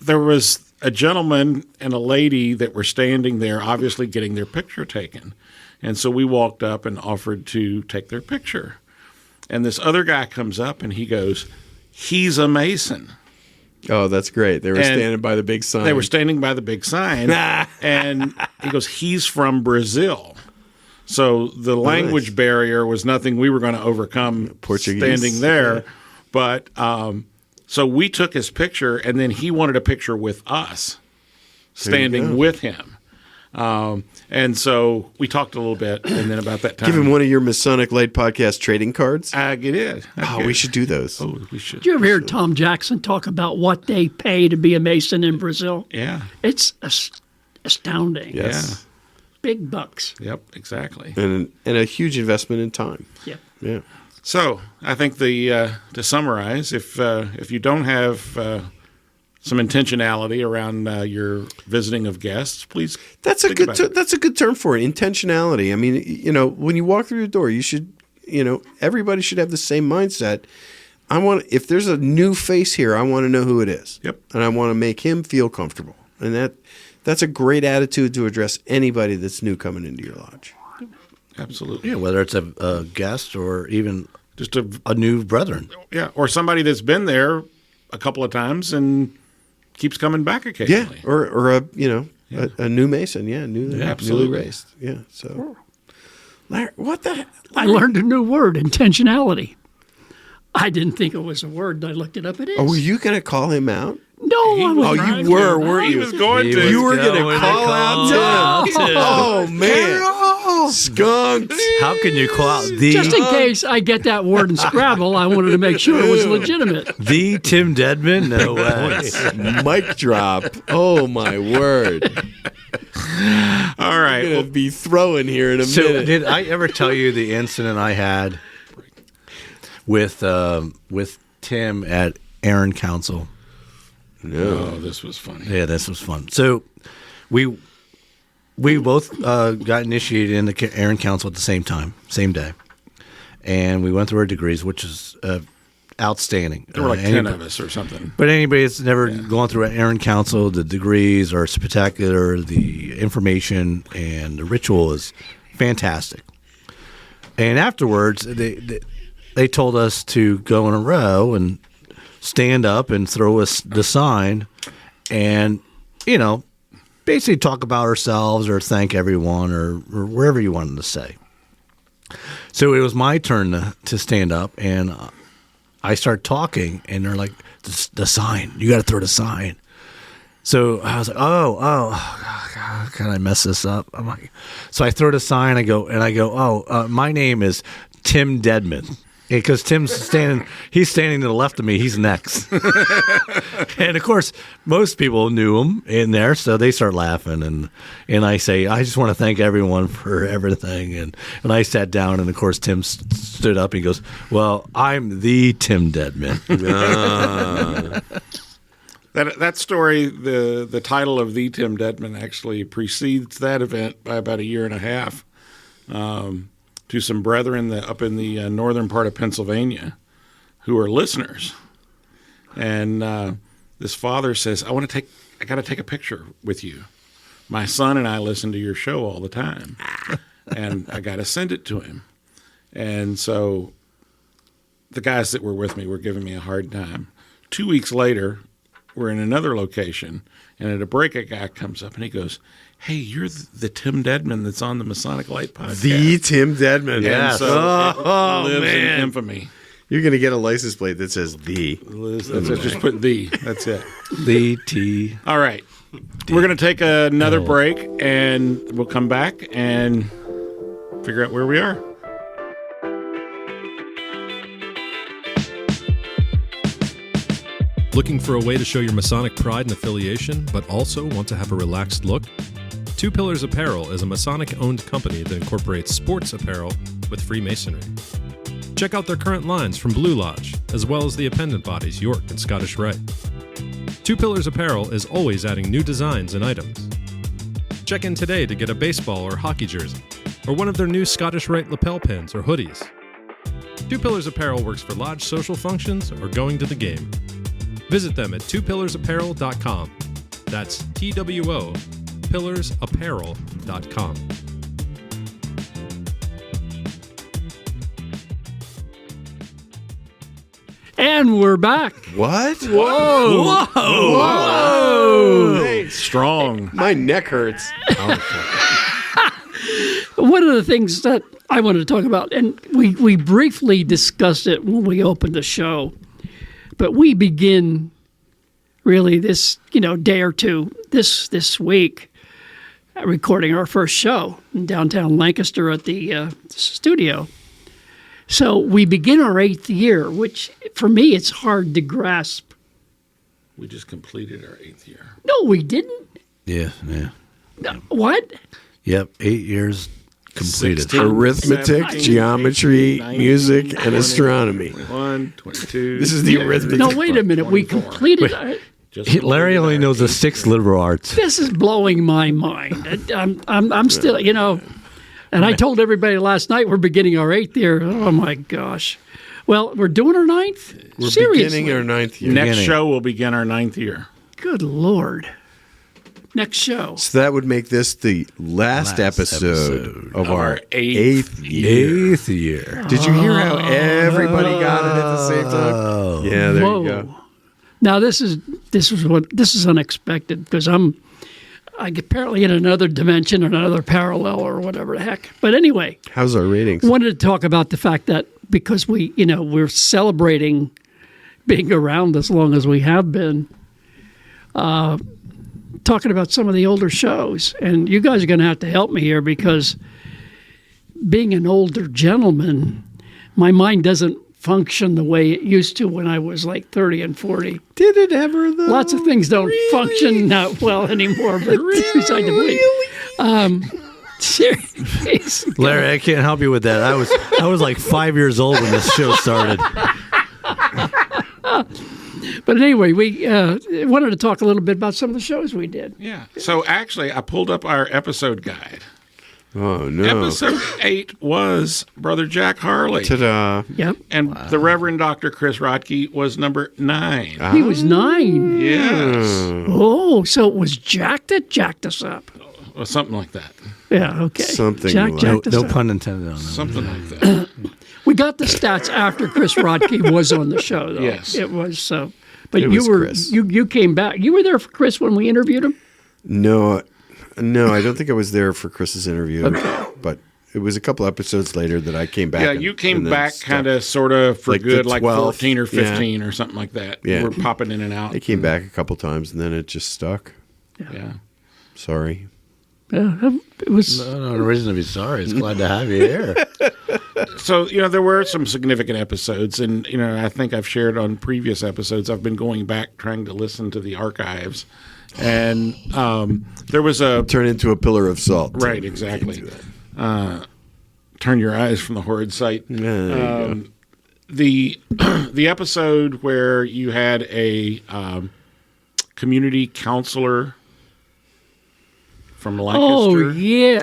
there was a gentleman and a lady that were standing there, obviously getting their picture taken. And so we walked up and offered to take their picture. And this other guy comes up and he goes, "He's a Mason." Oh, that's great. They were standing by the big sign. They were standing by the big sign. And he goes, "He's from Brazil." So the language barrier was nothing we were going to overcome standing there. Yeah. But so we took his picture, and then he wanted a picture with us standing with him. And so we talked a little bit, and then about that time. Give him one of your Masonic Light Podcast trading cards. I did. We should do those. Oh, we should. Did you ever hear Tom Jackson talk about what they pay to be a Mason in Brazil? Yeah. It's astounding. Yes. Yeah. Big bucks. Yep, exactly. And a huge investment in time. Yep. Yeah. So I think to summarize, if you don't have some intentionality around your visiting of guests, please. That's a good term for it. Intentionality. I mean, when you walk through the door, you should, everybody should have the same mindset. If there's a new face here, I want to know who it is. Yep. And I want to make him feel comfortable. And that's a great attitude to address anybody that's new coming into your lodge. Absolutely. Yeah, whether it's a guest or even just a new brethren. Yeah, or somebody that's been there a couple of times and keeps coming back occasionally. Yeah, or a new Mason. Yeah, newly raised. Yeah. So, Larry, what the heck? I learned a new word, intentionality. I didn't think it was a word, and I looked it up. It is. Oh, were you going to call him out? No, I was. Oh, you were, weren't you? He was going to. You were going to call out Tim. Oh, man. Skunked. How can you call out the... Just in case I get that word in Scrabble, I wanted to make sure it was legitimate. The Tim Dedman? No way. Mic drop. Oh, my word. All right. We're going to be throwing here in a minute. Did I ever tell you the incident I had with Tim at Aaron Council? No, this was funny. Yeah, this was fun. So we both got initiated in the Aaron Council at the same time, same day. And we went through our degrees, which is outstanding. There were like 10 of us or something. But anybody that's never gone through an Aaron Council, the degrees are spectacular. The information and the ritual is fantastic. And afterwards, they told us to go in a row and stand up and throw us the sign and, basically talk about ourselves or thank everyone or wherever you wanted to say. So it was my turn to stand up, and I start talking, and they're like, the sign, you got to throw the sign. So I was like, oh, God, can I mess this up? I'm like, so I throw the sign, I go, my name is Tim Dedman. Because Tim's standing to the left of me. He's next. And, of course, most people knew him in there, so they start laughing. And I say, I just want to thank everyone for everything. And I sat down, and, of course, Tim stood up. And he goes, well, I'm the Tim Dedman. That story, the title of the Tim Dedman actually precedes that event by about a year and a half. To some brethren up in the northern part of Pennsylvania who are listeners. And this father says, I got to take a picture with you. My son and I listen to your show all the time. And I got to send it to him. And so the guys that were with me were giving me a hard time. 2 weeks later, we're in another location, and at a break, a guy comes up and he goes, hey, you're the Tim Dedman that's on the Masonic Light podcast. The Tim Dedman. Yeah. So it lives in infamy. You're going to get a license plate that says the. Just put the. That's it. The T. All right. We're going to take another break, and we'll come back and figure out where we are. Looking for a way to show your Masonic pride and affiliation, but also want to have a relaxed look? Two Pillars Apparel is a Masonic-owned company that incorporates sports apparel with Freemasonry. Check out their current lines from Blue Lodge, as well as the appendant bodies York and Scottish Rite. Two Pillars Apparel is always adding new designs and items. Check in today to get a baseball or hockey jersey, or one of their new Scottish Rite lapel pins or hoodies. Two Pillars Apparel works for lodge social functions or going to the game. Visit them at twopillarapparel.com. That's TWO, pillarsapparel.com. And we're back. What? Whoa. Hey, strong. My neck hurts. One of the things that I wanted to talk about, and we briefly discussed it when we opened the show, but we begin really this day or two this week recording our first show in downtown Lancaster at the studio. So we begin our 8th year, which for me it's hard to grasp. We just completed our 8th year. No, we didn't. Yeah. What? Yep, 8 years completed. 16, Arithmetic, 17, geometry, 18, music, 19, and astronomy. 21, 22. This is the arithmetic. No, wait a minute. We completed. Larry only knows the 6 liberal arts. This is blowing my mind. I'm still, and I told everybody last night we're beginning our 8th year. Oh my gosh. Well, we're doing our 9th? We're Seriously? beginning our 9th year. Next show will begin our 9th year. Good Lord. Next show. So that would make this the last episode of our 8th year. 8th year. Did you hear how everybody got it at the same time? Yeah, there you go. Now this is unexpected because I apparently in another dimension or another parallel or whatever the heck. But anyway, how's our ratings? Wanted to talk about the fact that because we're celebrating being around as long as we have been, talking about some of the older shows, and you guys are going to have to help me here because being an older gentleman, my mind doesn't function the way it used to when I was like 30 and 40. Did it ever, though? Lots of things don't function that well anymore, but beside the point. Seriously. Larry, I can't help you with that. I was like 5 years old when this show started. But anyway, we wanted to talk a little bit about some of the shows we did. Yeah. So actually, I pulled up our episode guide. Oh, no. Episode 8 was Brother Jack Harley. Ta-da. Yep. And the Reverend Dr. Chris Rodke was number 9. He was 9. Yes. Oh, so it was Jack that jacked us up. Or something like that. Yeah, okay. Something Jack like jacked us No up. pun intended on that. Something like that. We got the stats after Chris Rodke was on the show, though. Yes. It was so. But It you was were Chris. you came back. You were there for Chris when we interviewed him? No, I don't think I was there for Chris's interview. But it was a couple episodes later that I came back. Yeah, you came back kind of, sort of for Like the good, like 12th, 14 or 15 or something like that. Yeah. We're popping in and out. I came back a couple times, and then it just stuck. Yeah. Sorry. Yeah, it was. No reason to be sorry. It's glad to have you here. So, there were some significant episodes, and, I think I've shared on previous episodes, I've been going back trying to listen to the archives, and there was a... Turn into a pillar of salt. Right, exactly. Turn your eyes from the horrid sight. Yeah, there you go. The episode where you had a community counselor from Lancaster. Oh yeah.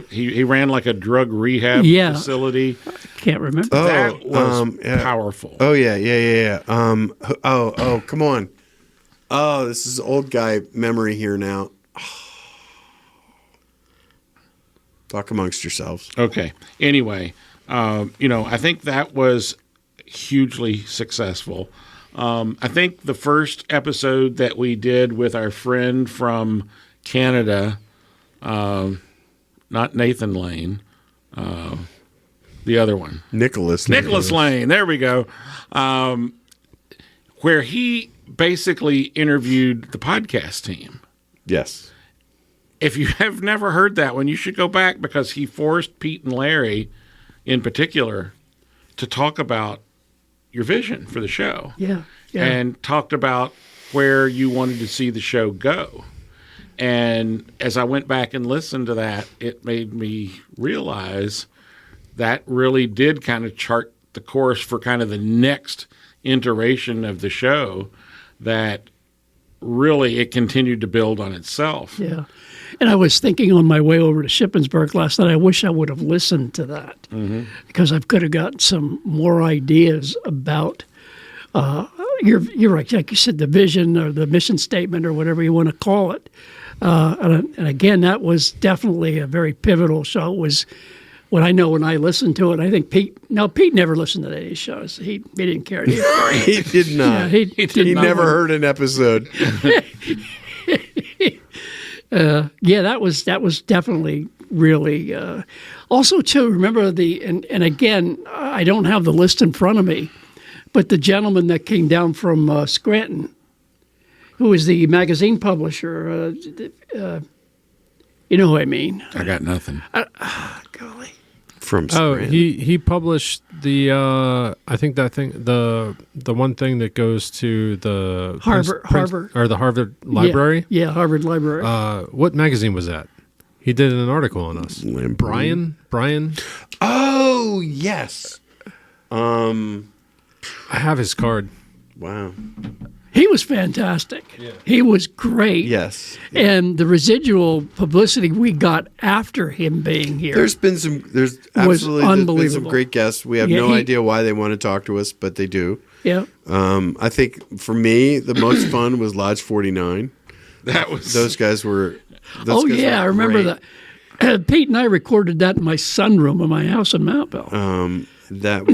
He ran like a drug rehab facility. Can't remember. That was powerful. Oh yeah. Come on. Oh, this is old guy memory here now. Talk amongst yourselves. Okay. Anyway, I think that was hugely successful. I think the first episode that we did with our friend from Canada, not Nathan Lane, the other one. Nicholas Lane. There we go. Where he basically interviewed the podcast team. Yes. If you have never heard that one, you should go back because he forced Pete and Larry, in particular, to talk about your vision for the show. Yeah. And talked about where you wanted to see the show go. And as I went back and listened to that, it made me realize that really did kind of chart the course for kind of the next iteration of the show, that really it continued to build on itself. Yeah. And I was thinking on my way over to Shippensburg last night, I wish I would have listened to that because I could have gotten some more ideas about, you're right. Like you said, the vision or the mission statement or whatever you want to call it. And again, that was definitely a very pivotal show. It was what I know when I listened to it. I think Pete never listened to any of these shows. He didn't care. He did not. Yeah, he never heard an episode. That was definitely really. Also, too, remember and again, I don't have the list in front of me, but the gentleman that came down from Scranton, who was the magazine publisher, you know who I mean. I got nothing. Golly. From Scranton. He published the I think the one thing that goes to the Harvard or the Harvard Library. Yeah, Harvard Library. What magazine was that? He did an article on us. Brian. Oh yes. I have his card. Wow. He was fantastic. Yeah. He was great. Yes. And the residual publicity we got after him being here. There's absolutely been some great guests. We have no idea why they want to talk to us, but they do. Yeah. I think for me, the most fun was Lodge 49. Those guys were. I remember that. Pete and I recorded that in my sunroom in my house in Mountville. That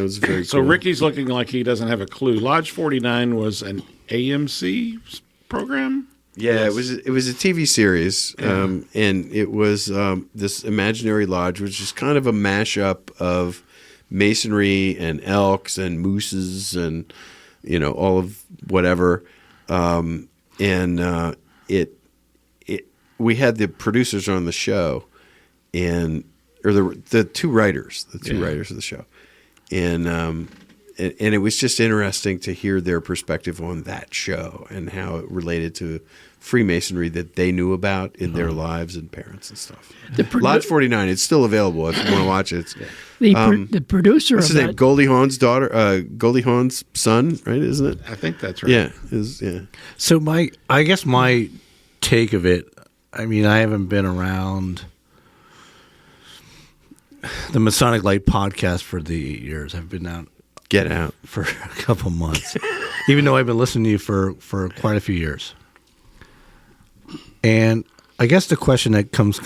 was very cool. So Ricky's looking like he doesn't have a clue. Lodge 49 was an AMC program? Yeah, it was a TV series, and it was this imaginary lodge, which is kind of a mashup of masonry and elks and mooses and all of whatever. We had the producers on the show, or the two writers of the show. And it was just interesting to hear their perspective on that show and how it related to Freemasonry that they knew about in their lives and parents and stuff. Lodge 49, it's still available if you want to watch it. The producer what's his name? Goldie Hawn's daughter, Goldie Hawn's son, right? Isn't it? I think that's right. Yeah. So I guess my take of it, I mean, I haven't been around the Masonic Light podcast for the 8 years. I've been out. Get out. For a couple months. Even though I've been listening to you for quite a few years. And I guess the question that comes not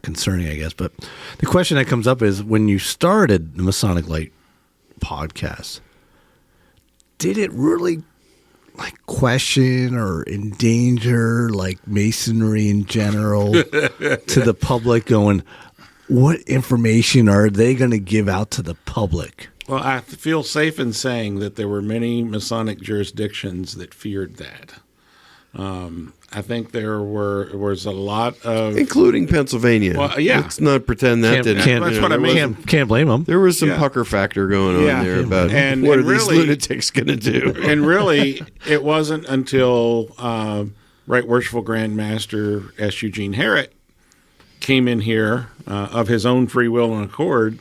concerning, I guess, but the question that comes up is when you started the Masonic Light podcast, did it really question or endanger Masonry in general to the public going, what information are they going to give out to the public? Well, I feel safe in saying that there were many Masonic jurisdictions that feared that. I think there was a lot of... Including Pennsylvania. Well, yeah. Let's not pretend that didn't... That's what I mean. Can't blame them. There was some pucker factor going on there about what are these lunatics going to do? And really, it wasn't until Right Worshipful Grand Master S. Eugene Harrett came in here of his own free will and accord,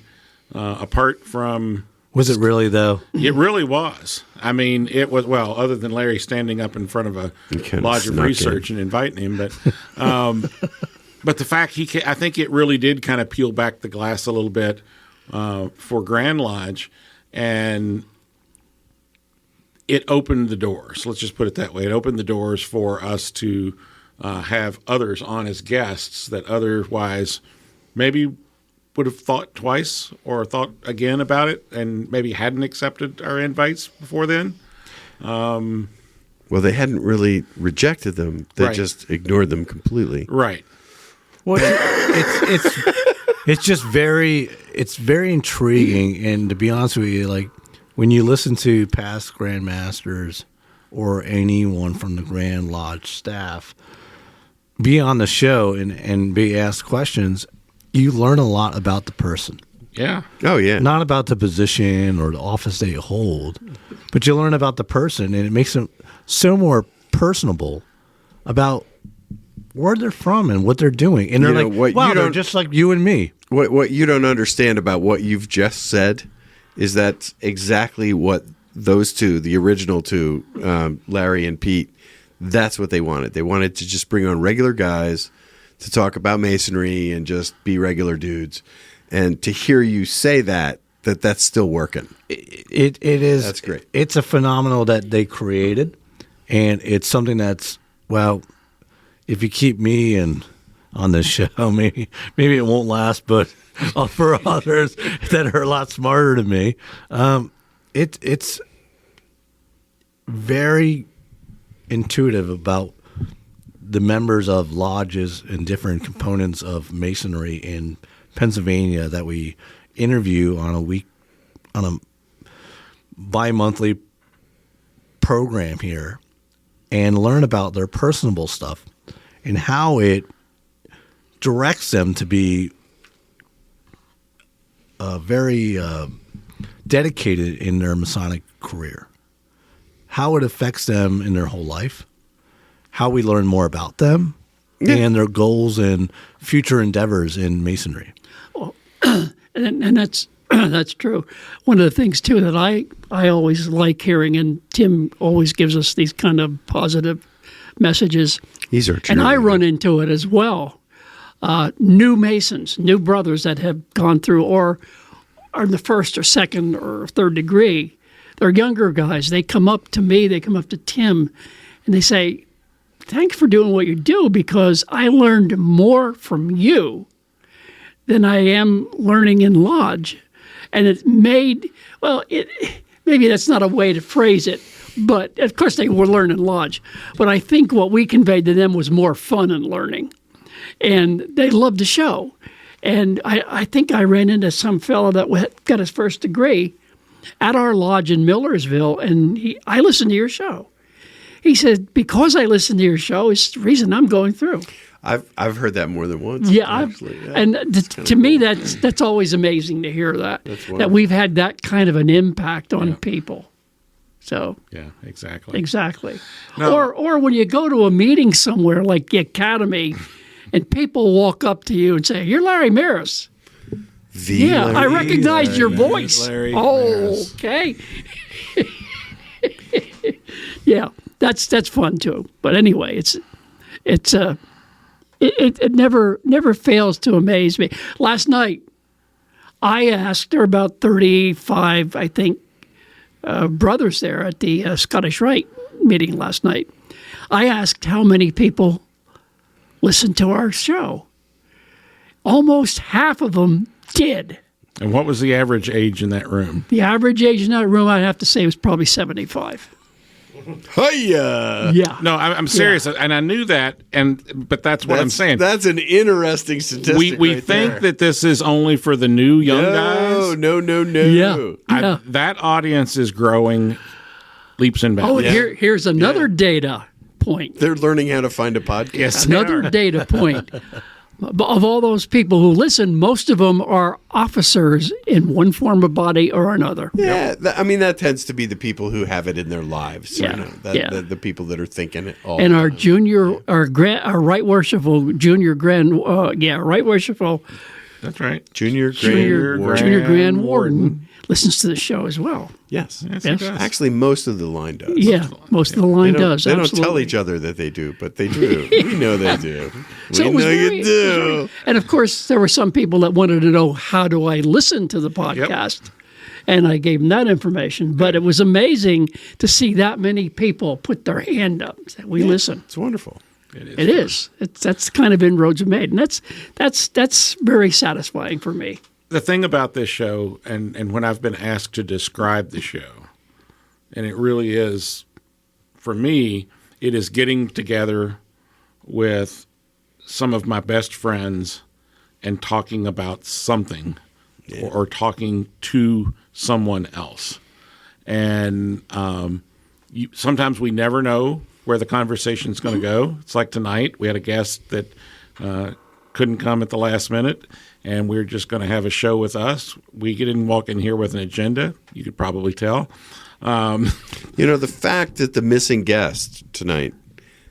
apart from... Was it really, though? It really was. I mean, it was, other than Larry standing up in front of a lodge of research and inviting him. But but the fact I think it really did kind of peel back the glass a little bit for Grand Lodge, and it opened the doors. Let's just put it that way. It opened the doors for us to have others on as guests that otherwise maybe would have thought twice or thought again about it and maybe hadn't accepted our invites before then. Well, they hadn't really rejected them. They just ignored them completely. Right. Well, it's just very intriguing. And to be honest with you, when you listen to past Grand Masters or anyone from the Grand Lodge staff be on the show and be asked questions, you learn a lot about the person. Yeah. Oh, yeah. Not about the position or the office they hold, but you learn about the person, and it makes them so more personable about where they're from and what they're doing. And they're they're just like you and me. What you don't understand about what you've just said is that's exactly what those two, the original two, Larry and Pete, that's what they wanted. They wanted to just bring on regular guys to talk about Masonry and just be regular dudes. And to hear you say that that's still working. It is. That's great. It's a phenomenal that they created, and it's something that's, well, if you keep me on this show, maybe it won't last, but for others that are a lot smarter than me, it's very intuitive about the members of lodges and different components of Masonry in Pennsylvania that we interview on a bi-monthly program here, and learn about their personable stuff and how it directs them to be very dedicated in their Masonic career, how it affects them in their whole life, how we learn more about them, and their goals and future endeavors in Masonry. Well, and that's that's true. One of the things too that I always like hearing, and Tim always gives us these kind of positive messages. These are true. And I run into it as well. New Masons, new brothers that have gone through or are in the first or second or third degree. They're younger guys. They come up to me, they come up to Tim, and they say, "Thanks for doing what you do, because I learned more from you than I am learning in lodge." And it made, well, maybe that's not a way to phrase it, but of course they were learning lodge. But I think what we conveyed to them was more fun and learning. And they loved the show. And I think I ran into some fellow that got his first degree at our lodge in Millersville, and I listened to your show. He said, because I listened to your show, it's the reason I'm going through. I've heard that more than once. Yeah, actually. And to me, that's always amazing to hear that we've had that kind of an impact on people. So yeah, exactly. No. Or when you go to a meeting somewhere like the Academy, and people walk up to you and say, "You're Larry Merris." I recognize your voice. Larry Merris. Okay. Yeah, that's fun too. But anyway, it never fails to amaze me. Last night, I asked, there were about 35, I think, brothers there at the Scottish Rite meeting last night. I asked how many people listened to our show. Almost half of them did. And what was the average age in that room? The average age in that room, I'd have to say, was probably 75. Hiya! Yeah. No, I'm serious, and I knew that, but that's what I'm saying. That's an interesting statistic. We think that this is only for the new young guys. No. Yeah. That audience is growing leaps and bounds. Oh, here's another data point. They're learning how to find a podcast. Yes, another data point. Of all those people who listen, most of them are officers in one form of body or another. Yeah, that tends to be the people who have it in their lives. Yeah, the people that are thinking it all. And the our time. junior, our Right Worshipful Junior Grand, Right Worshipful. That's right. Junior Grand Warden listens to the show as well. Yes. Yes. He does. Actually, most of the line does. Yeah, most of the line does. They don't absolutely. tell each other that they do, but they do. We know they do. So we it was know you do. very- and of course, there were some people that wanted to know, how do I listen to the podcast? And I gave them that information. But it was amazing to see that many people put their hand up and say, we listen. It's wonderful. It is. That's kind of inroads are made. And that's very satisfying for me. The thing about this show, and when I've been asked to describe the show, and it really is, for me, it is getting together with some of my best friends and talking about something or talking to someone else. And sometimes we never know where the conversation is going to go. It's like tonight. We had a guest that couldn't come at the last minute, and we're just going to have a show with us. We didn't walk in here with an agenda. You could probably tell. The fact that the missing guest tonight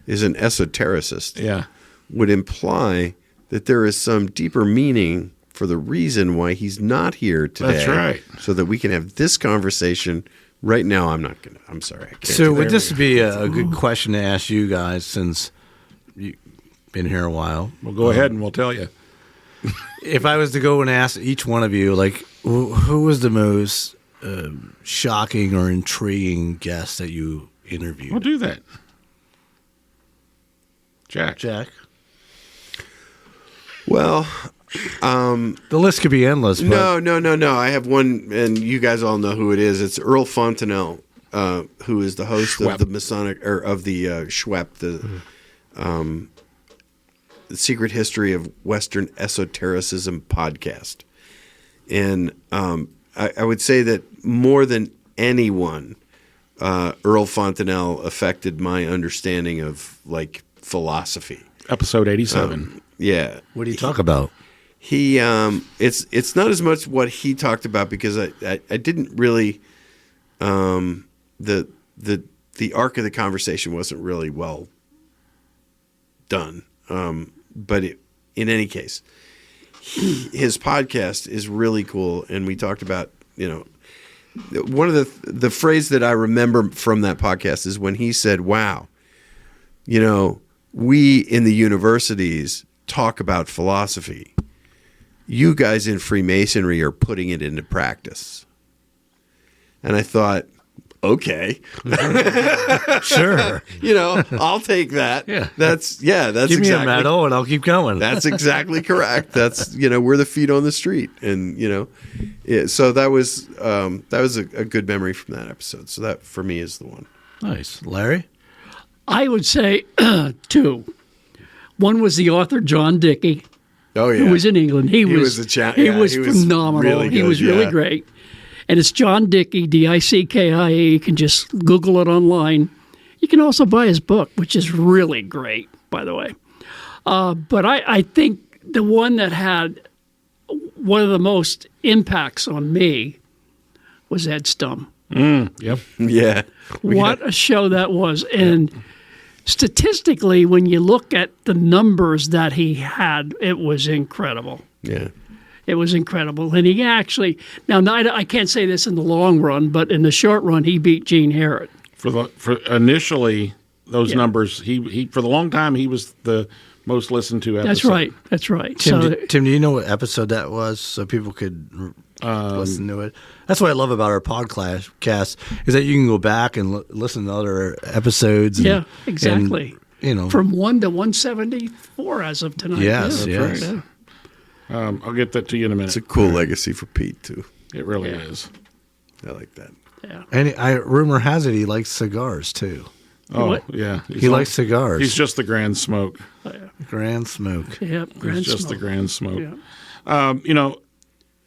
is an esotericist would imply that there is some deeper meaning for the reason why he's not here today. That's right. So that we can have this conversation right now. I'm sorry. I can't So do would that. this be a good question to ask you guys, since you've been here a while? Well, go ahead and we'll tell you. if I was to go and ask each one of you, like, who was the most shocking or intriguing guest that you interviewed? We'll do that. Jack. Well, the list could be endless. But No. I have one, and you guys all know who it is. It's Earl Fontenelle, who is the host of the Masonic or of the SHWEP, the Secret History of Western Esotericism podcast. And I would say that more than anyone, Earl Fontenelle affected my understanding of like philosophy. Episode 87. Yeah. What do you talk about? He it's not as much what he talked about because I didn't really the arc of the conversation wasn't really well done. But in any case, his podcast is really cool, and we talked about, one of the phrase that I remember from that podcast is when he said, "Wow, we in the universities talk about philosophy. You guys in Freemasonry are putting it into practice." And I thought, okay, sure, I'll take that. Yeah, that's give me a medal and I'll keep going. That's exactly correct. That's we're the feet on the street, and so that was a good memory from that episode. So that for me is the one. Nice, Larry. I would say two. One was the author John Dickey. Oh yeah, who was in England. He was phenomenal. Really he was really great. And it's John Dickey, Dickie. You can just Google it online. You can also buy his book, which is really great, by the way. But I think the one that had one of the most impacts on me was Ed Stum. Yep. Yeah. What a show that was. And statistically, when you look at the numbers that he had, it was incredible. Yeah. It was incredible. And he actually, now I can't say this in the long run, but in the short run, he beat Gene Harrod. For initially, those numbers, he for the long time, he was the most listened to episode. That's right. Tim, do you know what episode that was so people could listen to it? That's what I love about our podcast is that you can go back and listen to other episodes. Yeah, exactly. And, from 1 to 174 as of tonight. Yes, yeah, yes. Right. I'll get that to you in a minute. It's a cool legacy for Pete too. It really is. I like that. Yeah. And rumor has it he likes cigars too. Oh, what? yeah. He likes cigars. He's just the grand smoke. Oh, yeah. Grand smoke. Yeah, grand He's just smoke. the grand smoke. Yeah.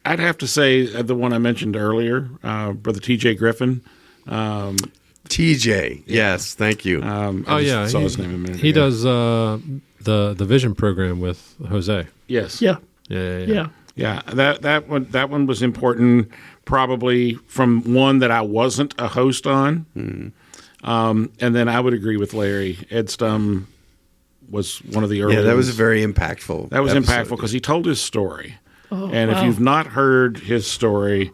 I'd have to say the one I mentioned earlier, Brother T.J. Griffin. TJ, yes, thank you. I saw his name a minute He ago. does the Vision program with Jose. Yes. Yeah. Yeah. Yeah, that one was important, probably from one that I wasn't a host on. And then I would agree with Larry. Ed Stum was one of the early. Yeah, that was very impactful. That was episode. impactful because he told his story. Oh, and wow. if you've not heard his story,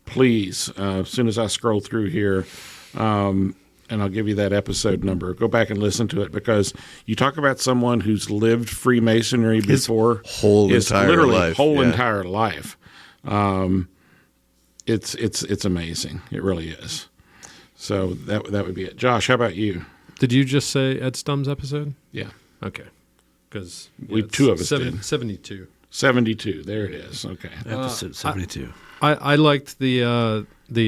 please, as soon as I scroll through here, and I'll give you that episode number, go back and listen to it, because you talk about someone who's lived Freemasonry before his whole entire life. It's amazing. It really is. So that would be it. Josh, how about you? Did you just say Ed Stum's episode? Yeah. Okay. Because two of us did. 72. 72. There it is. Okay. Episode 72. I liked the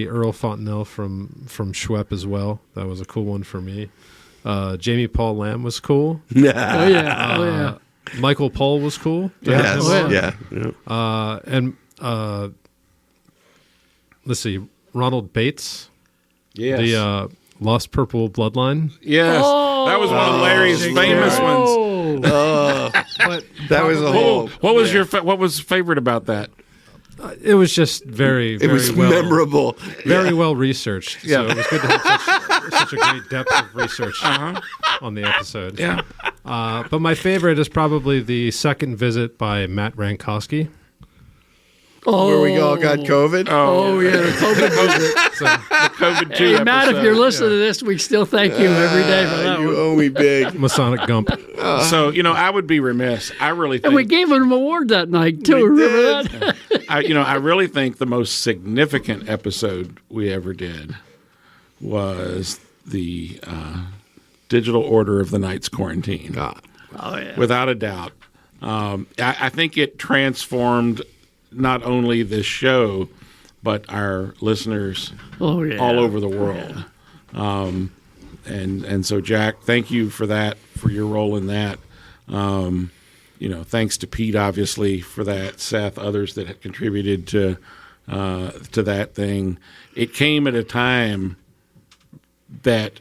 Earl Fontenelle from SHWEP as well. That was a cool one for me. Jamie Paul Lamb was cool. Oh yeah. Michael Paul was cool. Yes. Oh, yeah. And let's see, Ronald Bates. Yes. The Lost Purple Bloodline. Yes. That was one of Larry's famous ones. But that was a whole. What was what was favorite about that? It was just very It was well, memorable. very well researched. So Yeah. it was good to have such a great depth of research on the episode. Yeah. But my favorite is probably the second visit by Matt Rankowski. where we all got COVID. Oh yeah, the COVID visit. The COVID 2 Hey, Matt, if you're listening to this, we still thank you every day for that You one. owe me big. Masonic Gump. So, I would be remiss. I really think. And we gave him an award that night, too. Remember that? I really think the most significant episode we ever did was the Digital Order of the Knights Quarantine. Oh, yeah. Without a doubt. I think it transformed not only this show, but our listeners all over the world. And so, Jack, thank you for that, for your role in that. Thanks to Pete, obviously, for that. Seth, others that had contributed to that thing. It came at a time that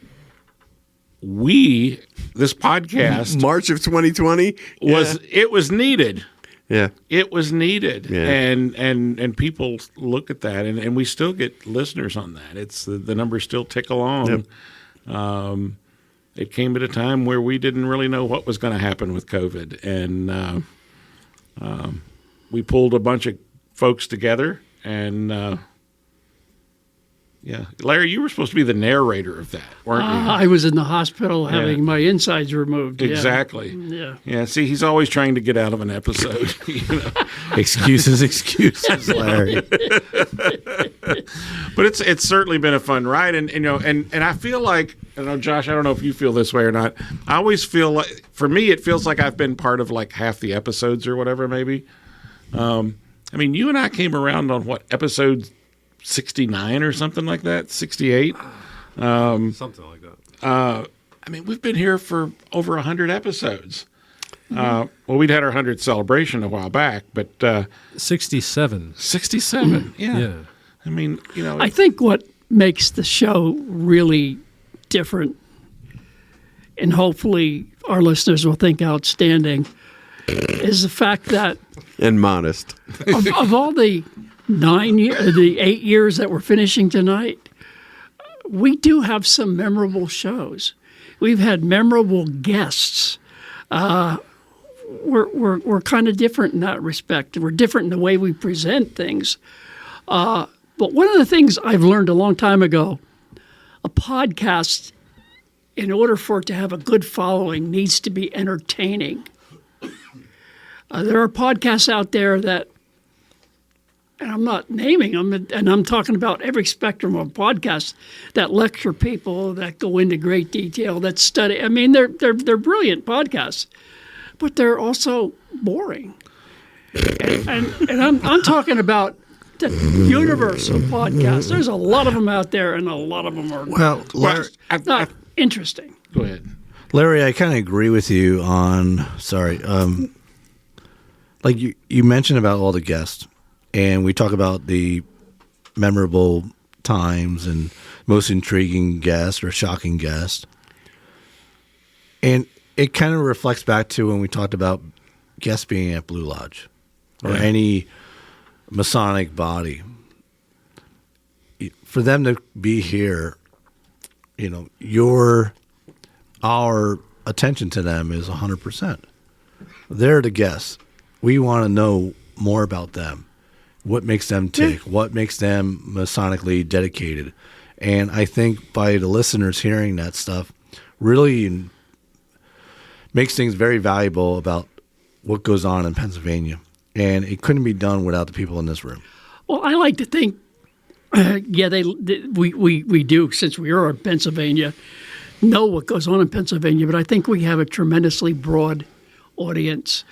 this podcast, March of 2020, it was needed. Yeah, it was needed, yeah. and people look at that, and we still get listeners on that. It's the numbers still tick along. Yep. It came at a time where we didn't really know what was going to happen with COVID, and we pulled a bunch of folks together, and Larry, you were supposed to be the narrator of that, weren't you? I was in the hospital having my insides removed. Exactly. Yeah. See, he's always trying to get out of an episode. Excuses, Larry. But it's certainly been a fun ride, and I feel like, Josh, I don't know if you feel this way or not. I always feel like, for me, it feels like I've been part of like half the episodes or whatever, maybe. You and I came around on episode 69 or something like that, 68. Something like that. We've been here for over 100 episodes. We'd had our 100th celebration a while back, but 67. 67, yeah. I think what makes the show really different, and hopefully our listeners will think outstanding, is the fact that and modest of all the 8 years that we're finishing tonight, we do have some memorable shows. We've had memorable guests. We're kind of different in that respect. We're different in the way we present things. But one of the things I've learned a long time ago, a podcast, in order for it to have a good following, needs to be entertaining. There are podcasts out there that, and I'm not naming them, and I'm talking about every spectrum of podcasts that lecture people, that go into great detail, that study. They're brilliant podcasts, but they're also boring. And I'm talking about the universal podcasts. There's a lot of them out there, and a lot of them are not interesting. Go ahead. Larry, I kind of agree with you on, like you mentioned about all the guests. And we talk about the memorable times and most intriguing guest or shocking guest. And it kind of reflects back to when we talked about guests being at Blue Lodge or any Masonic body. For them to be here, our attention to them is 100%. They're the guests. We want to know more about them. What makes them tick? What makes them Masonically dedicated? And I think by the listeners hearing that stuff really makes things very valuable about what goes on in Pennsylvania. And it couldn't be done without the people in this room. Well, I like to think, we do, since we are in Pennsylvania, know what goes on in Pennsylvania, but I think we have a tremendously broad audience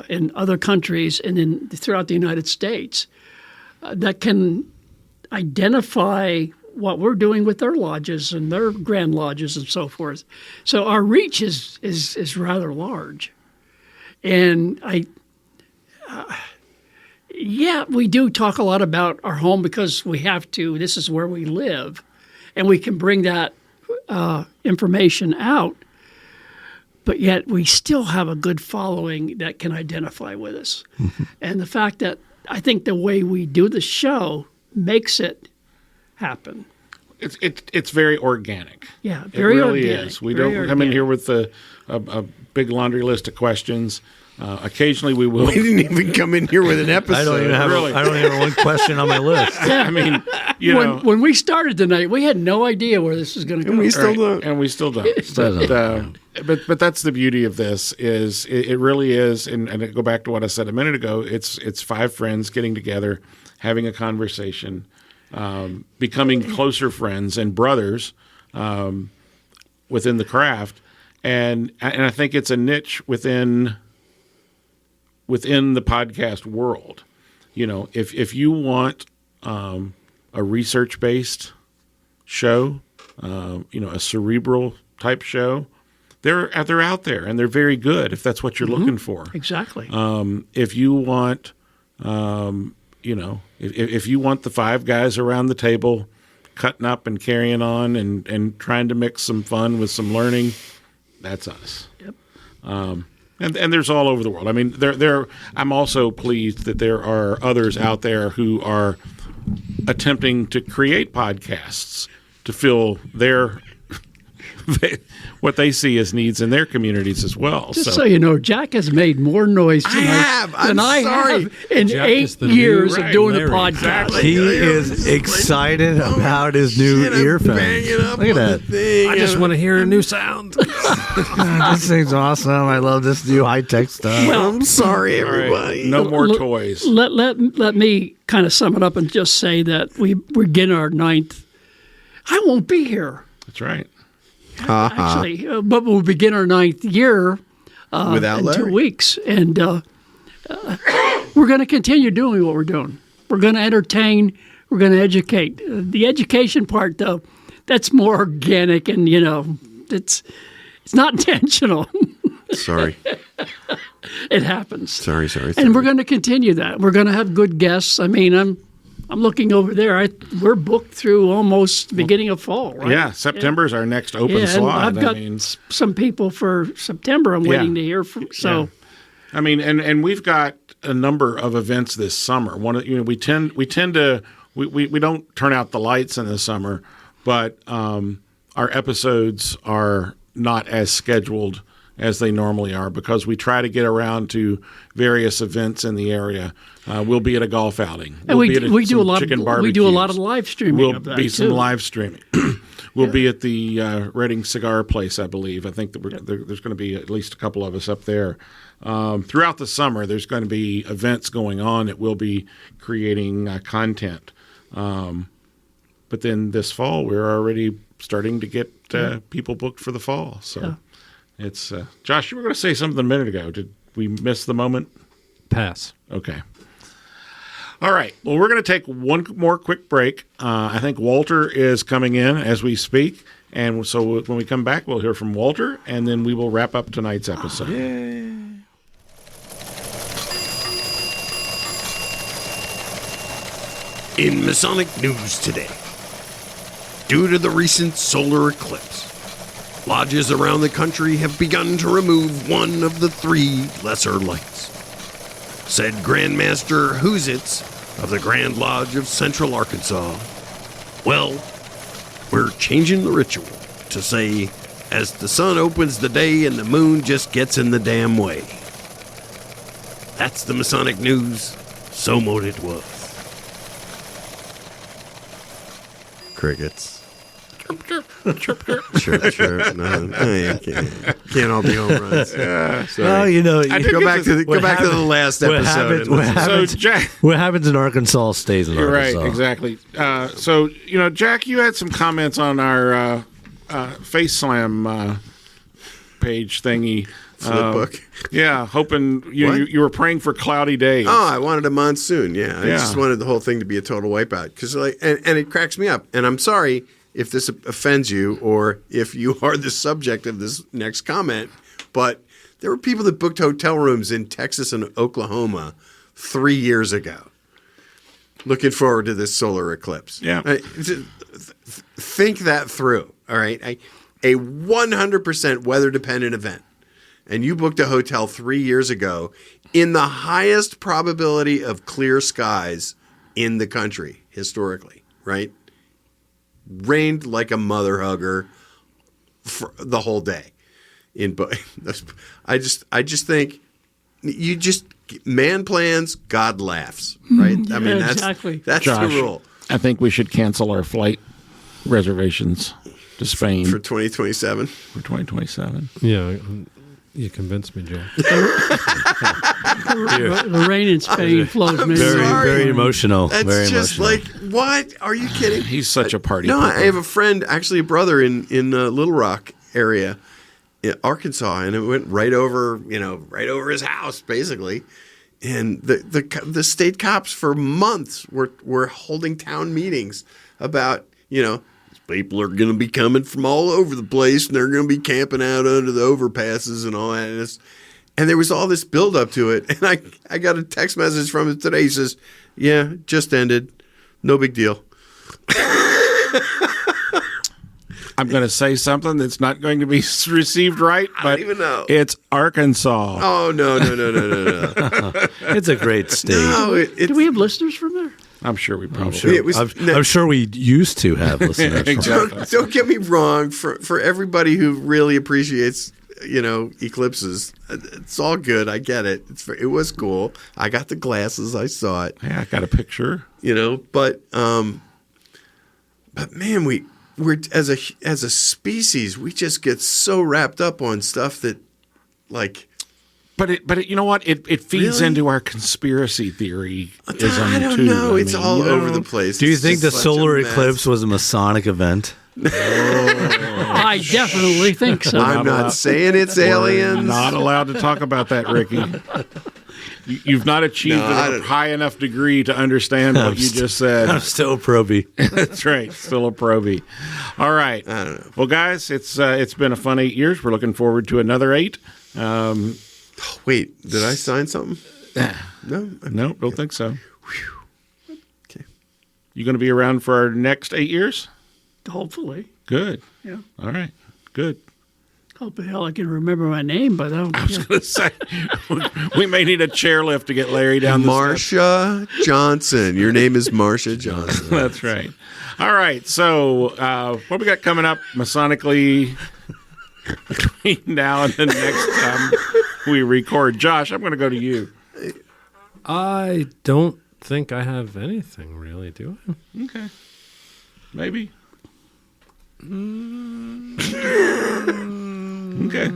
in other countries and throughout the United States that can identify what we're doing with their lodges and their grand lodges and so forth. So our reach is rather large. And we do talk a lot about our home because we have to. This is where we live. And we can bring that information out. But yet we still have a good following that can identify with us. Mm-hmm. And the fact that I think the way we do the show makes it happen. It's very organic. Yeah, very it really organic. is. We don't come in here with a big laundry list of questions. Occasionally we will. We didn't even come in here with an episode. I don't even have one question on my list. I mean, you know, when we started tonight, we had no idea where this was going to go. And we still don't. And we still don't. But that's the beauty of this is it really is, and I go back to what I said a minute ago. It's five friends getting together, having a conversation, becoming closer friends and brothers within the craft, and I think it's a niche within the podcast world. You know, if you want a research-based show, a cerebral type show, they're out there and they're very good if that's what you're looking for. Exactly. If you want, if you want the five guys around the table cutting up and carrying on and trying to mix some fun with some learning, that's us. Yep. And there's all over the world. I mean, I'm also pleased that there are others out there who are attempting to create podcasts to fill their what they see as needs in their communities as well. Just so you know, Jack has made more noise tonight than I have in Jack 8 years of doing the podcast. He is excited about his new earphones. Look at that. I just want to hear a new sound. This thing's awesome. I love this new high-tech stuff. Well, I'm sorry, everybody. Right. No more toys. Let me kind of sum it up and just say that we begin our 9th. I won't be here. That's right. Actually, but we'll begin our 9th year without in Larry. 2 weeks, and we're going to continue doing what we're doing. We're going to entertain. We're going to educate. The education part, though, that's more organic, and it's not intentional. Sorry. It happens. Sorry. And we're going to continue that. We're going to have good guests. I mean, I'm looking over there. We're booked through almost the beginning of fall, right? Yeah, September is our next open slot. I've got some people for September I'm waiting to hear from. So, yeah. I mean, and we've got a number of events this summer. We tend to we don't turn out the lights in the summer, but our episodes are not as scheduled as they normally are because we try to get around to various events in the area. We'll be at a golf outing. And we do a lot of live streaming. We'll be some live streaming. We'll be at the Reading Cigar Place, I believe. I think that there's going to be at least a couple of us up there. Throughout the summer, there's going to be events going on that we'll be creating content. But then this fall, we're already starting to get people booked for the fall. So it's Josh, you were going to say something a minute ago. Did we miss the moment? Pass. Okay. All right. Well, we're going to take one more quick break. I think Walter is coming in as we speak. And so when we come back, we'll hear from Walter, and then we will wrap up tonight's episode. In Masonic news today, due to the recent solar eclipse, lodges around the country have begun to remove one of the 3 lesser lights. Said Grandmaster Hoositz of the Grand Lodge of Central Arkansas, well, we're changing the ritual to say, as the sun opens the day and the moon just gets in the damn way. That's the Masonic news. So mote it was. Crickets. Chirp. No, can't all be home runs. Sorry. Well, go back to the last episode. What happens in Arkansas stays in Arkansas. Right, exactly. So Jack, you had some comments on our Face Slam page thingy. Flipbook. Yeah, hoping you were praying for cloudy days. Oh, I wanted a monsoon. Yeah, I just wanted the whole thing to be a total wipeout because, and it cracks me up. And I'm sorry if this offends you or if you are the subject of this next comment, but there were people that booked hotel rooms in Texas and Oklahoma 3 years ago, looking forward to this solar eclipse. Yeah, think that through. All right, a 100% weather dependent event. And you booked a hotel 3 years ago in the highest probability of clear skies in the country historically, right? Rained like a mother hugger for the whole day. I just think you just man plans, God laughs, right? I mean, that's Josh, the rule. I think we should cancel our flight reservations to Spain for 2027. For 2027. Yeah, you convinced me, Joe. The rain in Spain flows me. Very emotional. That's very just emotional. like, what? Are you kidding? He's such a party. No, pooper. I have a friend, actually a brother in Little Rock area, in Arkansas, and it went right over his house, basically. And the state cops for months were holding town meetings about, people are going to be coming from all over the place, and they're going to be camping out under the overpasses and all that. And there was all this buildup to it. And I got a text message from him today. He says, yeah, just ended. No big deal. I'm going to say something that's not going to be received right, but I don't even know. It's Arkansas. Oh, no. It's a great state. No, Do we have listeners from there? I'm sure we probably I'm sure we used to have listeners. Exactly. Don't get me wrong. For everybody who really appreciates, eclipses, it's all good. I get it. It was cool. I got the glasses. I saw it. Yeah, I got a picture. But man, we're as a species, we just get so wrapped up on stuff that, like. But you know what? It feeds into our conspiracy theory. I don't know. It's all over the place. Do you think the solar eclipse was a Masonic event? I definitely think so. I'm not saying it's aliens. Not allowed to talk about that, Ricky. You've not achieved a high enough degree to understand what you just said. I'm still a probie. That's right. Still a probie. All right. I don't know. Well, guys, it's been a fun 8 years. We're looking forward to another 8. Wait, did I sign something? No, don't think so. Okay. You going to be around for our next 8 years? Hopefully. Good. Yeah. All right. Good. Hope the hell I can remember my name, but I was going to say, we may need a chairlift to get Larry down the Marsha Johnson. Your name is Marsha Johnson. That's right. All right. So what we got coming up Masonically between now and the next time we record? Josh, I'm going to go to you. I don't think I have anything really, do I? Okay. Maybe. Okay.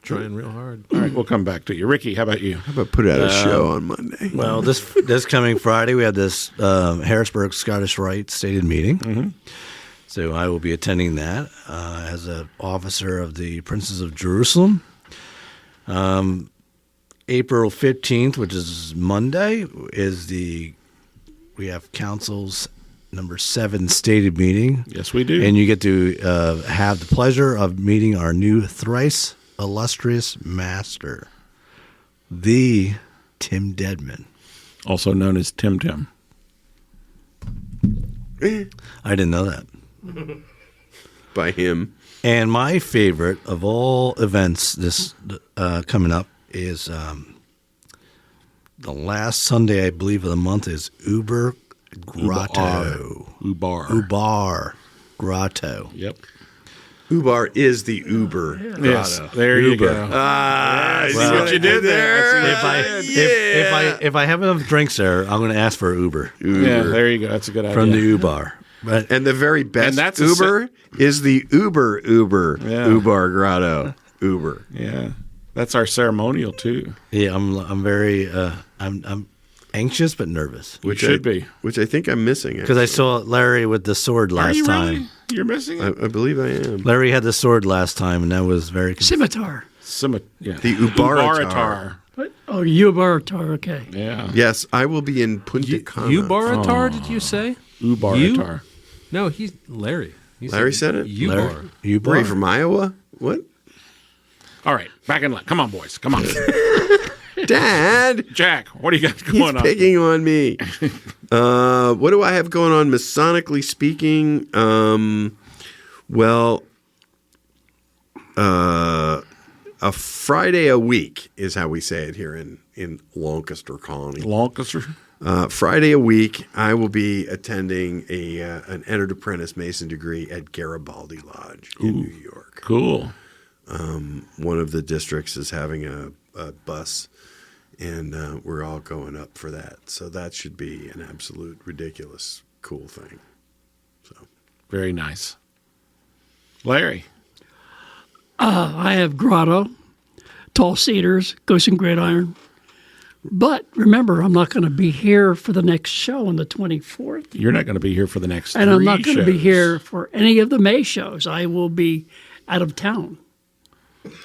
Trying real hard. All right, we'll come back to you. Ricky, how about you? How about put out a show on Monday? Well, this coming Friday, we have this Harrisburg Scottish Rite stated meeting. Mm-hmm. So I will be attending that as an officer of the Princes of Jerusalem. April 15th, which is Monday, we have Council's number 7 stated meeting. Yes, we do. And you get to have the pleasure of meeting our new thrice illustrious master, the Tim Deadman. Also known as Tim Tim. I didn't know that. By him. And my favorite of all events this coming up is the last Sunday, I believe, of the month is Uber Grotto. Ubar Grotto. Yep. Ubar is the Uber Grotto. Yes, there you go. See what you did there. If I have enough drinks there, I'm going to ask for Uber. Yeah, there you go. That's a good idea. From the Ubar. And the very best Uber is the Uber Ubar Grotto. Uber. Yeah. That's our ceremonial too. Yeah, I'm very I'm anxious but nervous. Which should be. Which I think I'm missing. Because I saw Larry with the sword last time. Really? You're missing it? I believe I am. Larry had the sword last time, and that was very Scimitar. Yeah. The Ubaratar. What? Oh, Ubaratar, okay. Yeah. Yes, I will be in Punta Cana. Ubaratar, did you say? Ubaratar. No, he's Larry. Larry said it? Ubar. Were you from Iowa? What? All right, back in line. Come on, boys. Come on. Dad! Jack, what do you got going on? He's picking on me. What do I have going on Masonically speaking? A Friday a week is how we say it here in Lancaster County. Lancaster? Friday a week, I will be attending an entered apprentice Mason degree at Garibaldi Lodge in New York. Cool. one of the districts is having a bus, and we're all going up for that. So that should be an absolute ridiculous cool thing. So Very nice. Larry. I have Grotto, Tall Cedars, Ghost and Gridiron. But remember, I'm not going to be here for the next show on the 24th. You're not going to be here for the next And 3 I'm not going to be shows. here for any of the May shows. I will be out of town.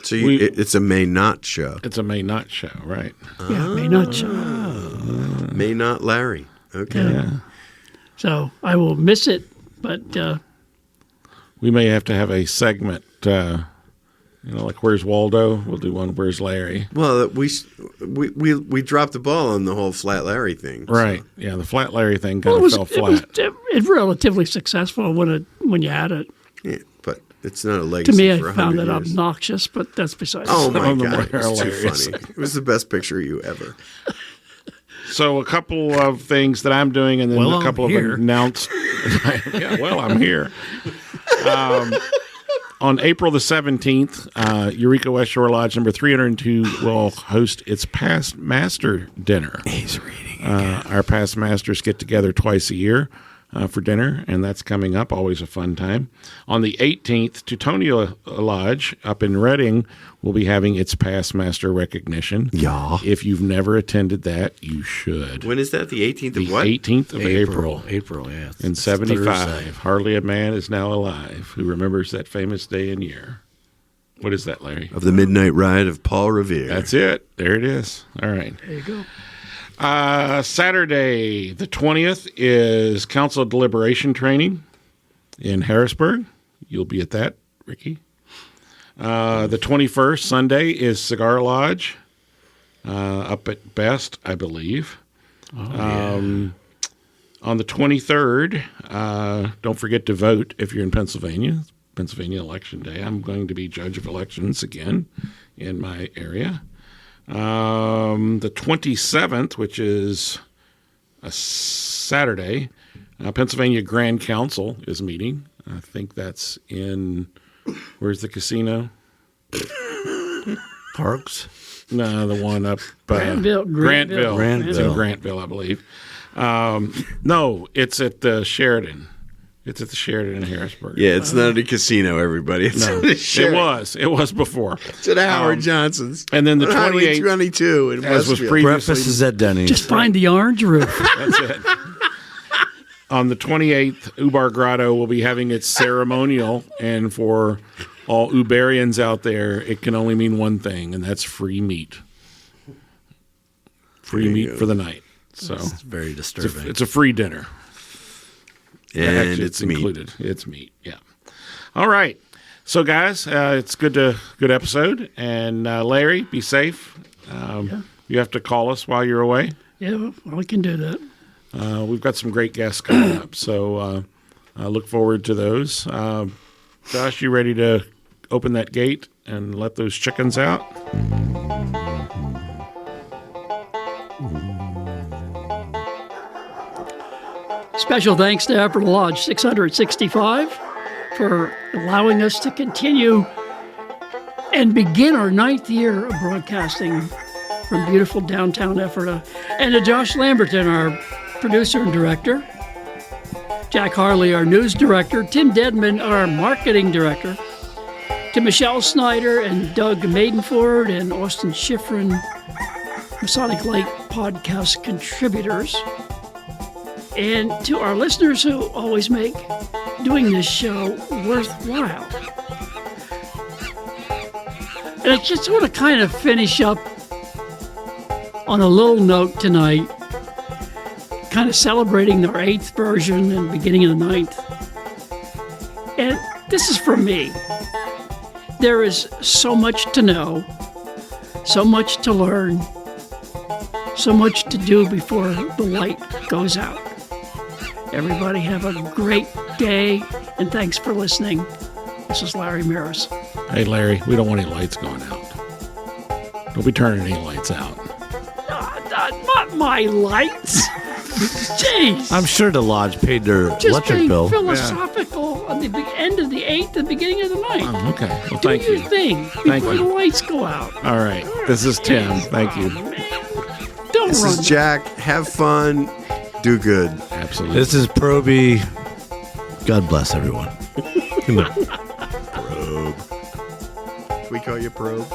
So it's a May not show. It's a May not show, right? Yeah, May not show. May not Larry. Okay. Yeah. So I will miss it, but We may have to have a segment, like Where's Waldo? We'll do one Where's Larry? Well, we dropped the ball on the whole Flat Larry thing. Right. So. Yeah, the Flat Larry thing kind of fell flat. It was relatively successful when you had it. Yeah, but it's not a legacy. To me, I for 100 found it years. obnoxious, but that's besides. Oh the my Some of them God, it were was too hilarious. funny. It was the best picture you ever. So a couple of things that I'm doing, and then Well, a couple I'm of here. announced. Yeah, well, I'm here. On April the 17th, Eureka West Shore Lodge number 302 will host its Past Master Dinner. He's reading. Our Past Masters get together twice a year for dinner, and that's coming up. Always a fun time. On the 18th, Teutonia Lodge up in Reading will be having its Past Master recognition. Yeah. If you've never attended that, you should. When is that? The 18th The of what? 18th of April. April, yeah. In It's 75. Thursday. Hardly a man is now alive who remembers that famous day and year. What is that, Larry? Of the Midnight Ride of Paul Revere. That's it. There it is. All right. There you go. Saturday, the 20th, is Council of Deliberation training in Harrisburg. You'll be at that, Ricky. The 21st, Sunday, is Cigar Lodge up at Best, I believe. On the 23rd, don't forget to vote if you're in Pennsylvania. Pennsylvania Election Day. I'm going to be judge of elections again in my area. The 27th, which is a Saturday, Pennsylvania Grand Council is meeting. I think that's in, where's the casino? Parks. No, the one up Grantville. It's in Grantville, I believe. No, it's at the Sheridan. It's at the Sheridan in Harrisburg. Yeah, it's not at a casino, everybody. It's No, at a it Sheridan. was before. It's at Howard Johnson's. And then the On Highway 28th, 292 in as was Westfield. previously, Breakfast is at Denny's. Just find the orange roof. that's it. On the 28th, Ubar Grotto will be having its ceremonial, and for all Ubarians out there, it can only mean one thing, and that's free meat. Free meat for the night. So It's very disturbing. it's a free dinner. And Actually, it's meat. included. It's meat. Yeah. All right. So, guys, it's good episode. And Larry, be safe. You have to call us while you're away. Yeah, well, we can do that. We've got some great guests coming up, so I look forward to those. Josh, you ready to open that gate and let those chickens out? Special thanks to Upper Lodge 665 for allowing us to continue and begin our 9th year of broadcasting from beautiful downtown Ephrata. And to Josh Lamberton, our producer and director, Jack Harley, our news director, Tim Dedman, our marketing director, to Michelle Snyder and Doug Maidenford and Austin Schifrin, Masonic Light podcast contributors, and to our listeners who always make doing this show worthwhile. And I just want to kind of finish up on a little note tonight, kind of celebrating our 8th version and beginning of the 9th. And this is for me. There is so much to know, so much to learn, so much to do before the light goes out. Everybody have a great day, and thanks for listening. This is Larry Merris. Hey, Larry, we don't want any lights going out. Don't be turning any lights out. Not my lights. Jeez. I'm sure the lodge paid their Just electric being bill. philosophical at the end of the 8th, the beginning of the night. Oh, okay. Well, Do thank your you. thing Thank before you. the lights go out. All right. This is Tim. Thank you. Don't This run. is Jack. Have fun. Do good. Absolutely. This is Proby. God bless everyone. We call you Probe.